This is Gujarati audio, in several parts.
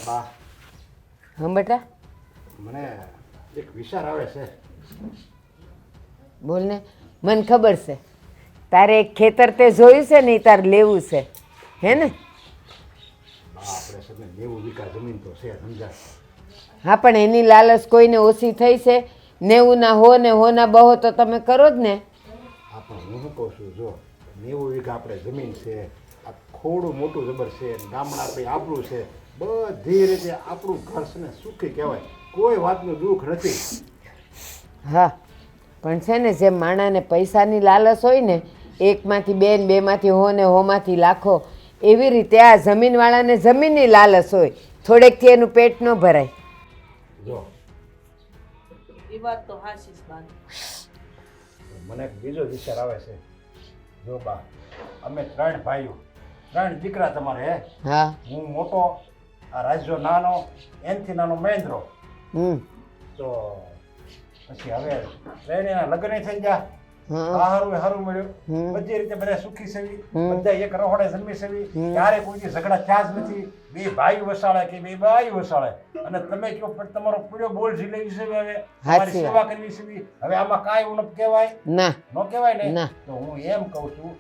બા હા બેટા મને એક વિચાર આવે છે. બોલ ને. મને ખબર છે તારે એક ખેતર તે જોયું છે ને, ઈ તારે લેવું છે હે ને? બા આપણે સને 90 વીઘા જમીન તો છે, સમજાય? હા, પણ એની લાલચ કોઈને ઓછી થઈ છે? 90 ના હો ને 100 ના 200 તો તમે કરો જ ને. હા, પણ હું શું કહું છું, જો 90 વીઘા આપણે જમીન છે, આ થોડું મોટું જબર છે, ગામડા આપણે આપણું છે, બધી રીતે આપણું ઘર છે ને સુખી કહેવાય, કોઈ વાતનું દુઃખ નથી. હા, પણ છે ને જેમ માણાને પૈસાની લાલચ હોય ને, એકમાંથી બે ને બેમાંથી હો ને હોમાંથી લાખો, એવી રીતે આ જમીનવાળાને જમીનની લાલચ હોય, થોડેકથી એનું પેટ ન ભરાય. જો એ વાત તો હાચી જ બા. મને એક બીજો વિચાર આવે છે. જો બા, અમે 3 ભાઈઓ, 3 દીકરા તમારે હે. હા. હું મોટો, આ રાજ્યો નાનો, એનથી નાનો મહેન્દ્રો. તો પછી હવે એના લગ્ન થઈ ગયા, હારું મળ્યું, બધી રીતે બધા સુખી સેવી, બધા એક રહોડે જન્મી સેવી, ક્યારે કોઈ ઝઘડા થયા જ નથી. બે ભાઈ વસાળે કે બે બાઈ વસાળે, અને તમે કહો પણ તમારો પૂરો બોલ ઝીલેવી છે, હવે તમારી સેવા કરવી છે. હવે આમાં કાંઈ ઉણપ કહેવાય ના, ન કહેવાય ને. તો હું એમ કહું છું,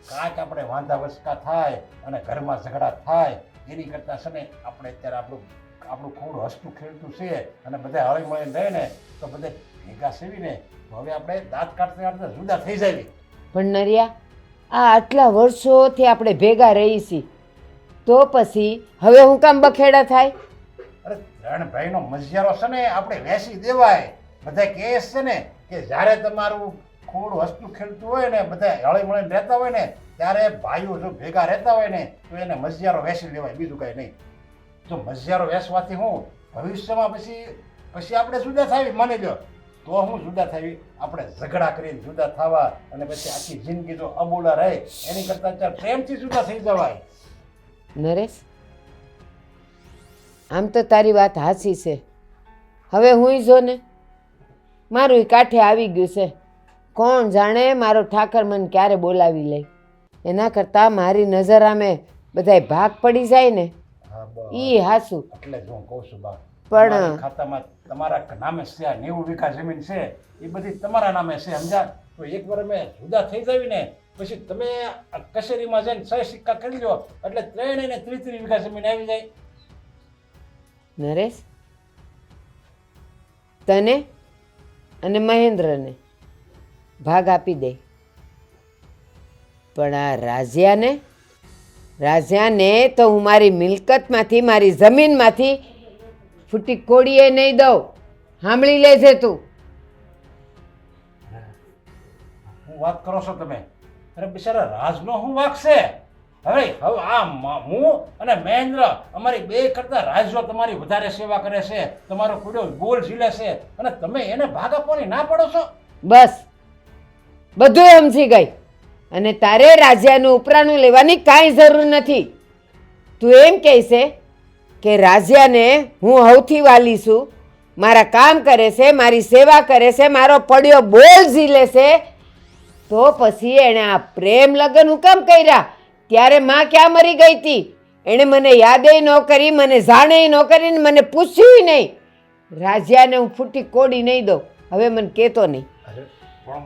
કાંઈક આપણે વાંધા વચકા થાય અને ઘરમાં ઝઘડા થાય એની કરતા છે ને, આપણે અત્યારે આપણું ખૂબ હસતું ખેલતું છે અને બધા હળી મળીને રહે ને, તો બધા ભેગા સેવીને હવે આપણે દાંત કાઢતા જુદા થઈ જાય. પણ નરિયા, આ આટલા વર્ષોથી આપણે ભેગા રહી છીએ, તો પછી હવે હું કામ બખેડા થાય? અરે 3 ભાઈનો મજિયારો છે ને, આપણે વેસી દેવાય. બધા કહે છે ને કે જ્યારે તમારું ખૂબ હસતું ખેલતું હોય ને, બધા હળી મળીને રહેતા હોય ને, ત્યારે ભાઈઓ જો ભેગા રહેતા હોય ને, તો એને મજિયારો વેસી લેવાય, બીજું કાંઈ નહીં. જો મજિયારો વેસવાથી હું ભવિષ્યમાં પછી આપણે જુદા થાય, માની લો તો હું જુદા થઈ, આપણે ઝઘડા કરીને જુદા થવા અને પછી આખી જિંદગી જો અબોલા રહે એની કરતાં અત્યારે પ્રેમથી જુદા થઈ જવાય. નરેશ, આમ તો તારી વાત હાચી છે. હવે હું જો ને, મારું કાંઠે આવી ગયું છે. કોણ જાણે મારો ઠાકર મને ક્યારે બોલાવી લે. એના કરતાં મારી નજર આમે બધાય ભાગ પડી જાય ને, ઈ હાસું. એટલે જ હું કહું છું બા, પણ ખાતામાં તમારા નામે છે, 90 વીઘા જમીન છે, એ બધી તમારા નામે છે, સમજા? તો એકવાર અમે જુદા થઈ જાવી ને, પછી તમે કચેરીમાં જઈને 6 સિક્કા કરી લો, એટલે 3 ને 33 વીઘા જમીન આવી જાય. નરેશ, તને અને મહેન્દ્રને ભાગ આપી દે, પણ આ રાજાને તો હું મારી મિલકતમાંથી, મારી જમીનમાંથી ફૂટી કોડીએ નહીં દઉં. સાંભળી લેજે તું. શું વાત કરો છો તમે? અરે બિચારા રાજનો શું વાંક છે? હવે આ હું અને મહેન્દ્ર, અમારી બે કરતા રાજ્યો તમારી વધારે સેવા કરે છે, તમારો પૂરો બોલ ઝીલે છે, અને તમે એને ભાગ આપવાની ના પડો છો. બસ, બધું સમજી ગઈ. અને તારે રાજ્યનું ઉપરાણું લેવાની કાંઈ જરૂર નથી. તું એમ કહે છે કે રાજ્યને હું સૌથી વાલી છું, મારા કામ કરે છે, મારી સેવા કરે છે, મારો પડ્યો બોલ ઝીલે છે, તો પછી એણે આ પ્રેમ લગ્ન હું કામ કર્યા? ત્યારે માં ક્યાં મરી ગઈ હતી? એણે મને યાદે ન કરી, મને જાણે ન કરીને, મને પૂછ્યું નહીં. રાજ્યાને હું ફૂટી કોડી નહીં દઉં. હવે મને કહેતો નહીં. પણ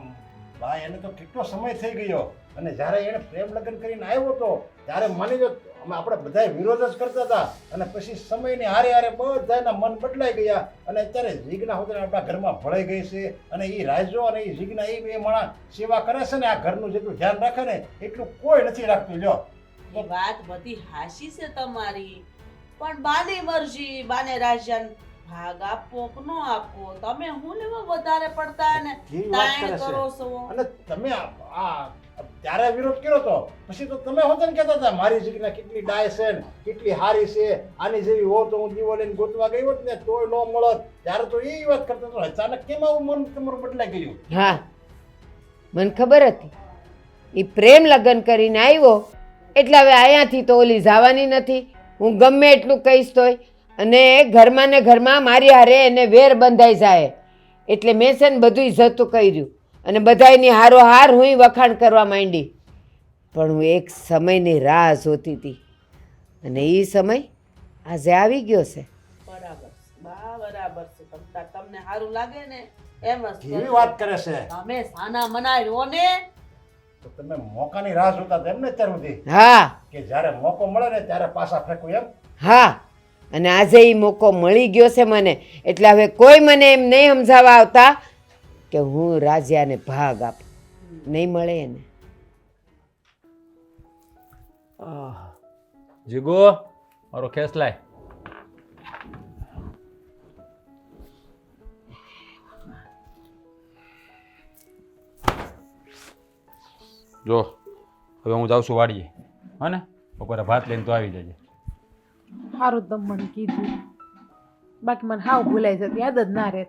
બા, એને તો કેટલો સમય થઈ ગયો, અને જ્યારે એણે પ્રેમ લગ્ન કરીને આવ્યો હતો ત્યારે માની લો આપણે બધા વિરોધ જ કરતા હતા, અને પછી સમયની હારે હારે બધાના મન બદલાઈ ગયા, અને અત્યારે જીજ્ઞા હોતે આપણા ઘરમાં ભળાઈ ગઈ છે, અને એ રાજ્યો અને એ જીજ્ઞા એ બે માણસ સેવા કરે છે ને, આ ઘરનું જેટલું ધ્યાન રાખે ને એટલું કોઈ નથી રાખતું. લ્યો, એ વાત બધી હાચી છે તમારી, પણ બાની મરજી, બાને રાજ્યન ભાગ આપો કે ન આપો, તમે હું લેવા વધારે પડતા ને તાણ કરો છો. અને તમે આ ત્યારે વિરોધ કર્યો તો પછી તો તમે હોત ને કહેતા હતા મારી જગ્યા કેટલી ડાય છે ને કેટલી હારી છે, આની જેવી હો તો હું દીવો લઈને ગોતવા ગઈ હોત ને તોય ન મળત. ત્યારે તો એ વાત કરતા હતો. અચાનક કેમ આવું મન તમારું બદલાઈ ગયું? હા, મને ખબર હતી. એ પ્રેમ લગ્ન કરીને આવ્યો એટલે હવે અહીંયાથી તો ઓલી જવાની નથી. હું ગમે એટલું કહીશ તોય, અને ઘરમાં ને ઘરમાં મારી હારે એને વેર બંધાઈ જાય. એટલે મેં છે ને બધું જતું કર્યું, અને બધાયની હારોહાર હું વખાણ કરવા માંડી. પણ હું એક સમયની રાહ જોતી હતી, અને એ સમય આજે આવી ગયો છે. બરાબર છે બા બરાબર છે તમને સારું લાગે ને એમ જ કેવી કરજો. વાત કરે છે તમે સાના મનાય રહો ને તો તમે મોકાની રાહ જોતા હતા એમ ને અત્યાર સુધી હા કે જ્યારે મોકો મળે ને ત્યારે પાછા ફેંકું એમ હા, અને આજે એ મોકો મળી ગયો છે મને, એટલે હવે કોઈ મને એમ નહીં સમજાવવા આવતા કે હું રાજાને ભાગ આપું. નહીં મળે એને. જીગો મારો ખેસ લાય. જો હવે હું જાઉં છું વાડીએ, હા ને? બપોરે ભાત લઈને તો આવી જજે. સારું તમે મને કીધું, બાકી મને હાવ ભૂલાઈ જતી, યાદ જ ના રહે.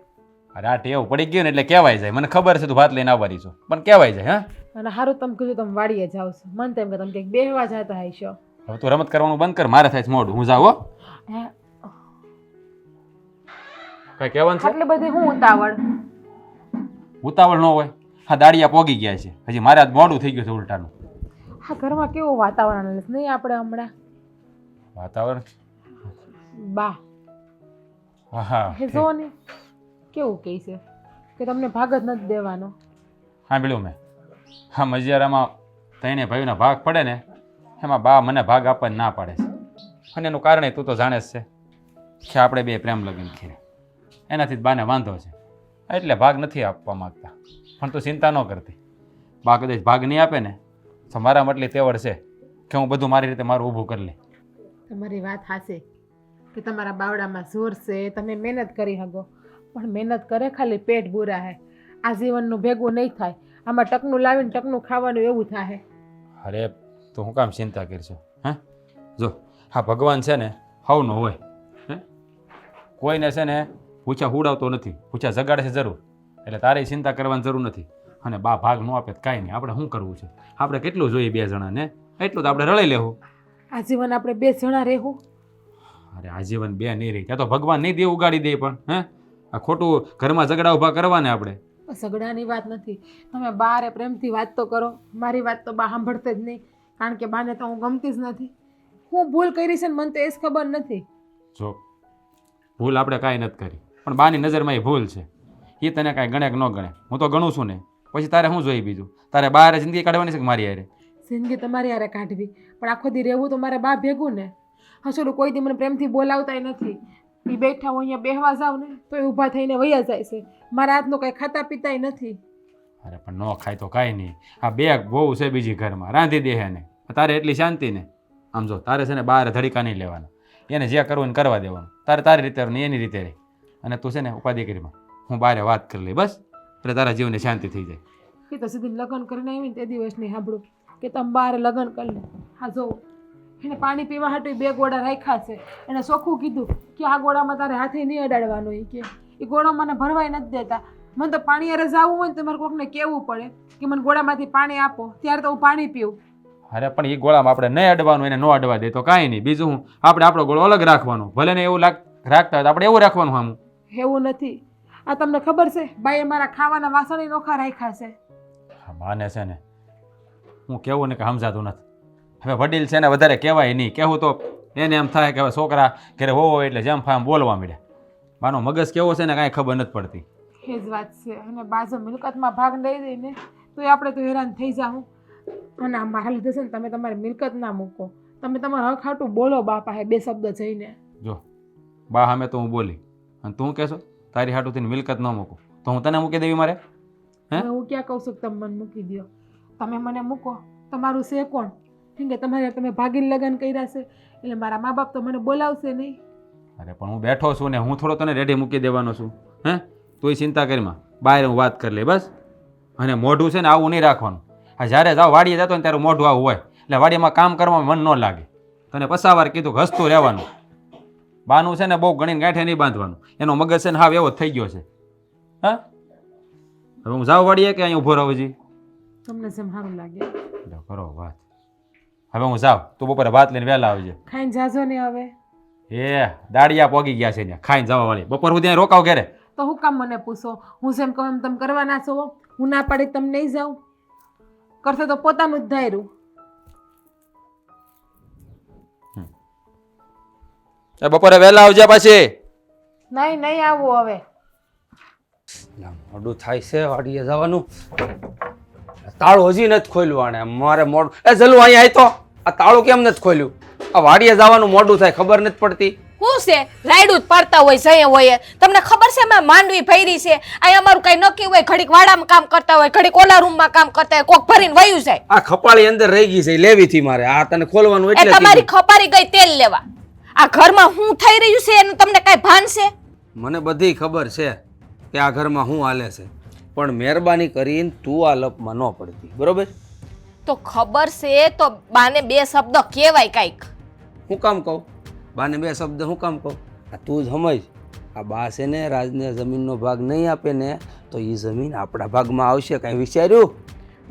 અરે આ ટેવ પડી ગયું ને એટલે કહેવાય જાય. મને ખબર છે તું ભાત લઈને આવવાની છો, પણ કહેવાય જાય. હા, અને સારું તમે કીધું તમે વાડીએ જાવ છો, મને તેમ કે તમે કંઈક બેહવા જતા હશો. હવે તું રમત કરવાનું બંધ કર, મારે થાય છે મોડું. હું જાઉં. હો, હે, કઈ કહેવાનું છે? આટલી બધી હું ઉતાવળ? ઉતાવળ ન હોય. હા, દાડિયા પોગી ગયા છે, હજી મારે આજ મોડું થઈ ગયું છે ઉલટાનું. હા, ઘરમાં કેવું વાતાવરણ છે નહીં આપણે હમણાં? વાતાવરણ બા હા હા હે જો ને કેવું કહે છે કે તમને ભાગ જ નથી દેવાનો. સાંભળ્યું મેં. હા, મજિયારામાં તઈને ભાઈઓના ભાગ પડે ને એમાં બા મને ભાગ આપવાની ના પાડે છે. અને એનું કારણ તું તો જાણે જ છે કે આપણે બે પ્રેમ લગ્ન થયા, એનાથી જ બાને વાંધો છે, એટલે ભાગ નથી આપવા માગતા. પણ તું ચિંતા ન કરતી, બા કદાચ ભાગ નહીં આપે ને તો મારામાં એટલી તેવડ છે કે હું બધું મારી રીતે મારું ઊભું કરી લઈ. તમારી વાત હાશે કે તમારા બાવડામાં જોર છે, તમે મહેનત કરી શકો, પણ મહેનત કરે ખાલી પેટ બુરા હે. આજીવનનું ભેગું નહીં થાય. આમાં ટકનું લાવીને ટકનું ખાવાનું એવું થાય. અરે તું શું કામ ચિંતા કરશો? હે જો હા, ભગવાન છે ને હવનો હોય. હે કોઈને છે ને પૂછા હુડાવતો નથી, પૂછા જગાડે છે જરૂર. એટલે તારે ચિંતા કરવાની જરૂર નથી. અને બા ભાગ ન આપે તો કાંઈ નહીં, આપણે શું કરવું છે? આપણે કેટલું જોઈએ બે જણાને, એટલું તો આપણે રળી લેવું. આજીવન આપણે 2 જણા રહેવું? અરે આજીવન બે નહીં રહી, ત્યાં તો ભગવાન નહીં દે ઉગાડી દે. પણ હે આ ખોટું ઘરમાં ઝઘડા ઊભા કરવાને આપણે. ઝઘડાની વાત નથી, તમે બારે પ્રેમથી વાત તો કરો. મારી વાત તો બા સાંભળતે જ નહીં, કારણ કે બાને તો હું ગમતી જ નથી. હું ભૂલ કરી છે ને મને તો એ જ ખબર નથી. જો ભૂલ આપણે કાંઈ નથી કરી, પણ બાની નજરમાં એ ભૂલ છે. એ તને કાંઈ ગણે કે ન ગણે, હું તો ગણું છું ને. પછી તારે શું જોઈએ બીજું? તારે બહાર જિંદગી કાઢવાની છે કે મારી હારે? જિંદગી તમારી હારે કાઢવી, પણ આખો દી રહેવું તો મારે બા ભેગું ને. હસોડું કોઈ દી મને પ્રેમથી બોલાવતાય નથી. એ બેઠા હું અહીંયા બેહવા જાઉં ને તો એ ઊભા થઈને વયા જાય છે. મારા હાથનું કંઈ ખાતા પીતાય નથી. અરે પણ ન ખાય તો કાંઈ નહીં. આ બે બહુ છે બીજી ઘરમાં, રાંધી દે હે ને. તારે એટલી શાંતિ ને. આમ જો તારે છે ને બહાર ધડીકા નહીં લેવાના, એને જે કરવું એને કરવા દેવાનું. તારે તારી રીતે ને એની રીતે રહે. અને તું છે ને ઉપાધિ કરીમાં હું બહાર વાત કરી લઈ બસ, એટલે તારા જીવને શાંતિ થઈ જાય. એ તો સીધી લગ્ન કરીને આવીને તે દિવસની સાંભળું કે તમે બહાર લગ્ન કરી લે. હા જો એને પાણી પીવા હાટુ 2 ગોળા રાખ્યા છે. એને ચોખ્ખું કીધું કે આ ગોળામાં તારે હાથે નહીં અડાડવાનો. એ કે એ ગોળો મને ભરવાય નથી દેતા. મને તો પાણી અરે જવું હોય ને તમારે કોકને કહેવું પડે કે મને ગોળામાંથી પાણી આપો, ત્યારે તો હું પાણી પીવું. અરે પણ એ ગોળામાં આપણે નહીં અડવાનું, એને ન અડવા દે તો કાંઈ નહીં. બીજું હું આપણે આપણો ગોળો અલગ રાખવાનો, ભલે ને એવું રાખતા હોય તો આપણે એવું રાખવાનું. આમ એવું નથી. આ તમને ખબર છે બાઈએ મારા ખાવાના વાસણ નોખા રાખ્યા છે. માને છે ને હું કેવું ને કે સમજાતું નથી. હવે વડીલ છે ને વધારે કહેવાય નહીં, કહેવું તો એને એમ થાય કે હવે છોકરા ઘરે હોવો એટલે જેમ ફામ બોલવા મળે. માનો મગજ કેવો છે ને કાંઈ ખબર નથી પડતી. એ જ વાત છે. અને બાજુ મિલકતમાં ભાગ લઈ દઈને તો આપણે તો હેરાન થઈ જાઉં. અને આ મારા લીધે છે ને તમે તમારી મિલકત ના મૂકો. તમે તમારા હક હાટું બોલો બા પાસે 2 શબ્દ જઈને. જો બા સામે તો હું બોલી, અને તું કહેશો તારી હાટું મિલકત ન મૂકું તો હું તને મૂકી દેવી મારે? હે હું ક્યાં કહું છું કે તમે મને મૂકી દો? તમે મને મૂકો, તમારું છે કોણ? કેમ કે તમે ભાગીને લગ્ન કર્યા છે એટલે મારા મા બાપ તો મને બોલાવશે નહીં. અરે પણ હું બેઠો છું ને, હું થોડો તને રેડી મૂકી દેવાનો છું. હે તું ચિંતા કરીમાં, બહાર હું વાત કરી લે બસ. અને મોઢું છે ને આવું નહીં રાખવાનું. હા જ્યારે જાઓ વાડીએ જતો ને ત્યારે મોઢું આવું હોય એટલે વાડીમાં કામ કરવામાં મન ન લાગે. તને પસાવાર કીધું કે હસતું રહેવાનું. બાનું છે ને બહુ ગણીને ગાંઠે નહીં બાંધવાનું, એનો મગજ છે ને હાવ એવો થઈ ગયો છે. હા હવે હું જાઉં વાડીએ કે અહીં ઊભો રહું હજી? તમને જેમ સારું લાગે. કરો વાત. હવે હું જાઉં, તું બપોરે ભાત લઈને વહેલા આવજે. ખાઈને જાજો ને હવે. એ દાડિયા પોગી ગયા છે ને ખાઈને જવા વાળી. બપોર સુધી અહીં રોકાવ ઘરે. તો હું કામ મને પૂછો? હું જેમ કહું એમ તમે કરવાના છો? હું ના પાડી તમે નહીં જાઉં? કરશે તો પોતાનું જ ધાર્યું. બપોરે વહેલા આવજે પાછી. નહીં નહીં આવું હવે. મોડું થાય છે વાડીએ જવાનું. તાળું હજી નથી ખોલ્યું આણે મારે મોડું. એ જલ્લુ અહીંયા આય તો. આ તાળું કેમ નથી ખોલ્યું? આ વાડીએ જવાનું મોડું થાય ખબર નથી પડતી. શું છે રાયડું જ પડતા હોય જઈએ હોય તમને ખબર છે મેં માંડવી ભરી છે અહીંયા અમારું કઈ નક્કી હોય ઘડીક વાડામાં કામ કરતા હોય ઘડીક ઓલા રૂમમાં કામ કરતા હોય કોક ભરીને વયું જાય. આ ખપાળી અંદર રહી ગઈ છે લેવી થી મારે. આ તને ખોલવાનું એ એટલે તમારી કીધું. ખપારી ગઈ તેલ લેવા. આ ઘરમાં શું થઈ રહ્યું છે એનું તમને કઈ ભાન છે? મને બધી ખબર છે કે આ ઘરમાં શું હાલે છે, પણ મહેરબાની કરીને તું આ લપમાં ન પડતી, બરોબર? તો ખબર છે તો બાને બે શબ્દ કહેવાય કાંઈક. હું કામ કહું બાને બે શબ્દ? હું કામ કહું? આ તું જ સમજ. આ બા છે ને રાજને જમીનનો ભાગ નહીં આપે ને તો એ જમીન આપણા ભાગમાં આવશે. કાંઈ વિચાર્યું?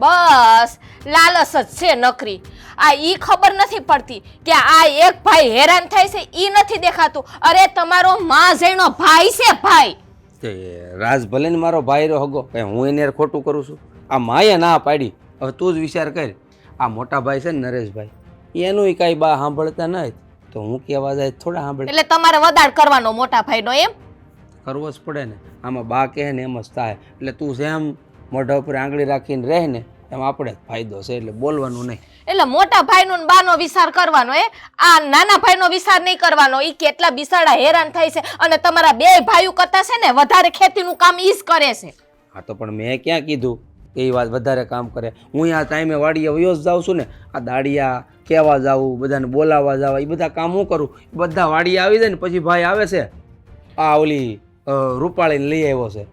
બસ લાલચ જ છે નકરી. આ ઈ ખબર નથી પડતી કે આ એક ભાઈ હેરાન થાય છે ઈ નથી દેખાતું. અરે તમારો માં જેનો ભાઈ છે ભાઈ. તે રાજ ભલે ને મારો ભાઈ રો હગો, કઈ હું એને યાર ખોટું કરું છું? આ માએ ના પાડી. હવે તું જ વિચાર કર. આ મોટા ભાઈ છે ને નરેશભાઈ, એનું કાંઈ બા સાંભળતા નહીં તો હું કહેવા જાય થોડા સાંભળે. એટલે તમારે વદાડ કરવાનો મોટા ભાઈનો એમ? કરવો જ પડે ને. આમાં બા કહે ને એમ જ થાય. એટલે તું જેમ મોઢા ઉપર આંગળી રાખીને રહે ને એમ આપણે જ ફાયદો છે. એટલે બોલવાનું નહીં. એટલે મોટા ભાઈનો ને બાનો વિચાર કરવાનો આ નાના ભાઈનો વિચાર નહીં કરવાનો. ઈ કેટલા બિસાડા હેરાન થાય છે અને તમારા બે ભાઈઓ કરતા છે ને વધારે ખેતીનું કામ ઈ જ કરે છે. હા તો પણ મેં ક્યાં કીધું એ વાત વધારે કામ કરે? હું આ ટાઈમે વાડીએ વયો જ જાઉં છું ને. આ દાડિયા કહેવા જાવું, બધાને બોલાવવા જવા, એ બધા કામ હું કરું. બધા વાડીએ આવી જાય ને પછી ભાઈ આવે છે આ ઓલી રૂપાળીને લઈ આવ્યો છે.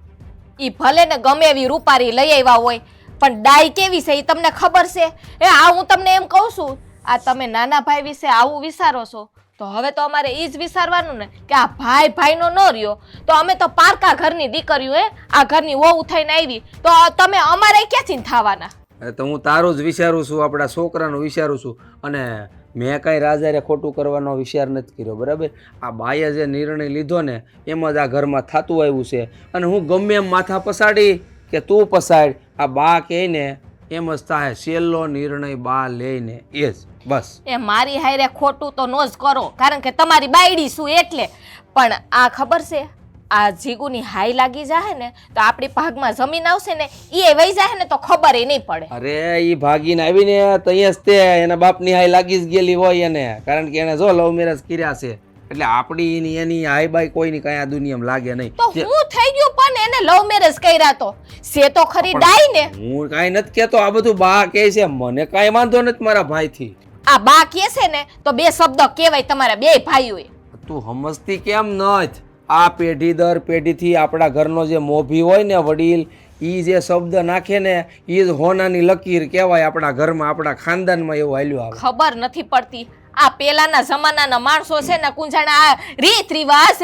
ઈ ભલે ને ગમે એવી રૂપારી લઈ આવ્યા હોય પણ ડાઈ કેવી છે ઈ તમને ખબર છે? આ હું તમને એમ કહું છું આ તમે નાના ભાઈ વિશે આવું વિચારો છો તો હવે તો અમારે ઈ જ વિચારવાનું ને કે આ ભાઈ ભાઈનો ન રહ્યો તો અમે તો પારકા ઘરની દીકરીઓ આ ઘરની વહુ થઈને આવી તો તમે અમારે ક્યાંથી થવાના? તો હું તારું જ વિચારું છું, આપણા છોકરાનું વિચારું છું. અને મેં કાંઈ રાજારે ખોટું કરવાનો વિચાર નથી કર્યો, બરાબર? આ બાએ જે નિર્ણય લીધો ને એમ જ આ ઘરમાં થતું આવ્યું છે. અને હું ગમે એમ માથા પસાડી કે તું પસાડ, આ બા કહે ને એમ જ થાય. છેલ્લો નિર્ણય બા લઈને એ જ બસ. એ મારી હારે ખોટું તો નો જ કરો કારણ કે તમારી બાયડી શું એટલે. પણ આ ખબર છે આ જીગુની હાઈ લાગી જાય ને તો આપણી ભાગમાં જમીન આવશે ને એ વહી જાય ને તો ખબર એ નહીં પડે. અરે ઈ ભાગીને આવીને તો અહીંયા જ તે એના બાપની હાઈ લાગી જ ગયેલી હોય એને, કારણ કે એને જો લવ મેરેજ કર્યા છે. એટલે આપણી એની હાઈ બાઈ કોઈની કાંઈ આ દુનિયામાં લાગે નહીં. તો હું થઈ ગયું પણ એને લવ મેરેજ કર્યા તો સે તો ખરી ડાઈ ને. હું કાંઈ નથી કહેતો, આ બધું બા કહે છે. મને કાંઈ વાંધો નથી મારા ભાઈથી. આ બા કહે છે ને તો બે શબ્દ કહેવાય તમારા બે ભાઈઓએ. તું સમજતી કેમ નથી? આ પેઢી દર પેઢીથી આપણા ઘરનો જે મોભી હોય ને વડીલ, એ જે શબ્દ નાખે ને એ જ હોનાની લકીર કહેવાય આપણા ઘરમાં, આપણા ખાનદાનમાં એવું હાલ્યું આવે. ખબર નથી પડતી આ પેલાના જમાનાના માણસો છે ને કુંજાણા આ રીત રિવાજ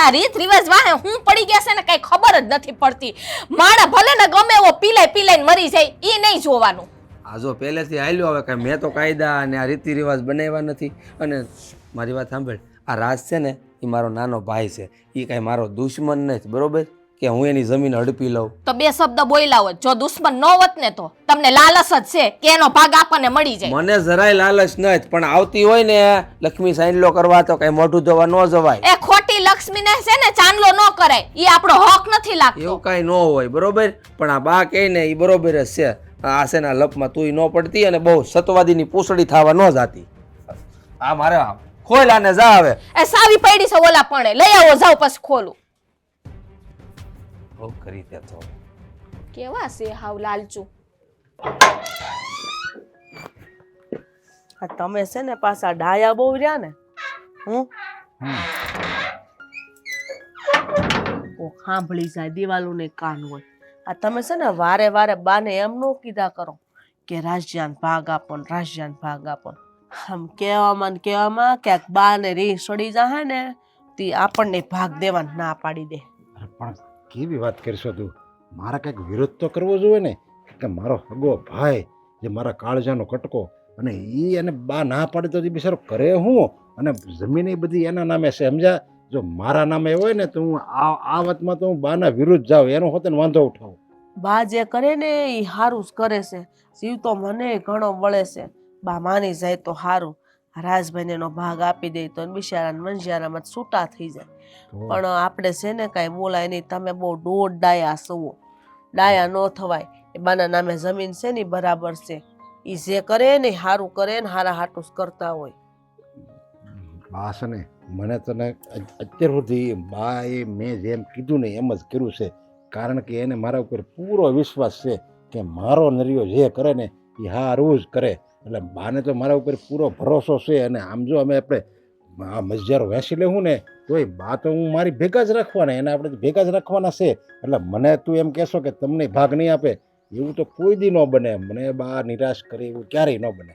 આ રીત રિવાજ વાહે હું પડી ગયા છે ને કઈ ખબર જ નથી પડતી. માણા ભલે ને ગમે એવો પીલાઈને મરી જાય એ નહીં જોવાનું. આ જો પહેલેથી હાલ્યું આવે કાંઈ મેં તો કાયદા અને આ રીતિ રિવાજ બનાવ્યા નથી. અને મારી વાત સાંભળ, આ રાજ છે ને એ મારો નાનો ભાઈ છે, એ કાંઈ મારો દુશ્મન નથી, બરોબર? કે હું એની જમીન હડપી લઉં તો બે શબ્દ બોલ્યા હોત. જો દુશ્મન ન હોત ને તો તમને લાલચ જ છે કે એનો ભાગ આપણને મળી જાય. મને જરાય લાલચ નથી, પણ આવતી હોય ને લક્ષ્મી સાઈનલો કરવા તો કઈ મોઢું ધોવા ન જવાય. એ ખોટી લક્ષ્મીને છે ને ચાંદલો ન કરાય, ઈ આપણો હક નથી લાગતો. એવું કઈ ન હોય, બરોબર? પણ આ બા કહે ને એ બરોબર જ છે. આ છે ને લપમાં તુંય ન પડતી અને બહુ સતવાદીની પૂછડી થવા ન જાતી. આ મારે ખોલ આને જા હવે. એ સાવી પડી છે ઓલા પણ લઈ આવો જાવ પછી ખોલું. બહુ કરી દે તો કેવા છે હાવ લાલચુ. તમે છે ને પાછા ડાયા બહુ રહ્યા ને. સાંભળી જાય દિવાલો ને કાન હોય. આ તમે છે ને વારે વારે બાને એમ નો કીધા કરો કે રાજ્યાન ભાગ આપો ને રાજ્યાન ભાગ આપો. આમ કહેવામાં ક્યાંક બાને રી સડી જાય ને તે આપણને ભાગ દેવાનું ના પાડી દે. પણ કેવી વાત કરશો તું? મારે કંઈક વિરોધ તો કરવો જોઈએ ને કે મારો હગો ભાઈ જે મારા કાળજાનો કટકો અને એ એને બા ના પાડે તો એ બિચારો કરે હું? અને જમીન એ બધી એના નામે છે, સમજ્યા? જો મારા નામે હોય ને તો હું આ વાતમાં તો હું બાના વિરુદ્ધ જાઉં, એનો હોતે વાંધો ઉઠાવું. બા જે કરે ને એ સારું જ કરે છે. જીવ તો મને ઘણો વળે છે. બા માની જાય તો સારું. રાજભાઈને એનો ભાગ આપી દે તો બિચારાને મંજિયારામાં છૂટા થઈ જાય. પણ આપણે છે ને કાંઈ બોલાય નહીં. તમે બહુ દોઢ ડાયા છો. ડાયા ન થવાય. એ બાના નામે જમીન છે ને ઈ બરાબર છે. એ જે કરે ને સારું કરે ને હારા હાટું જ કરતા હોય. બા છે ને મને તને અત્યાર સુધી બા એ મેં જેમ કીધું ને એમ જ કર્યું છે. કારણ કે એને મારા ઉપર પૂરો વિશ્વાસ છે કે મારો નરિયો જે કરે ને એ સારું જ કરે. એટલે બાને તો મારા ઉપર પૂરો ભરોસો છે. અને આમ જો અમે આપણે આ મજારો વેચી લેવું ને તોય બા તો હું મારી ભેગા જ રાખવાના, એને આપણે ભેગા જ રાખવાના છે. એટલે મને તું એમ કહેશો કે તમને ભાગ નહીં આપે એવું તો કોઈ દી ન બને. મને બા નિરાશ કરે એવું ક્યારેય ન બને.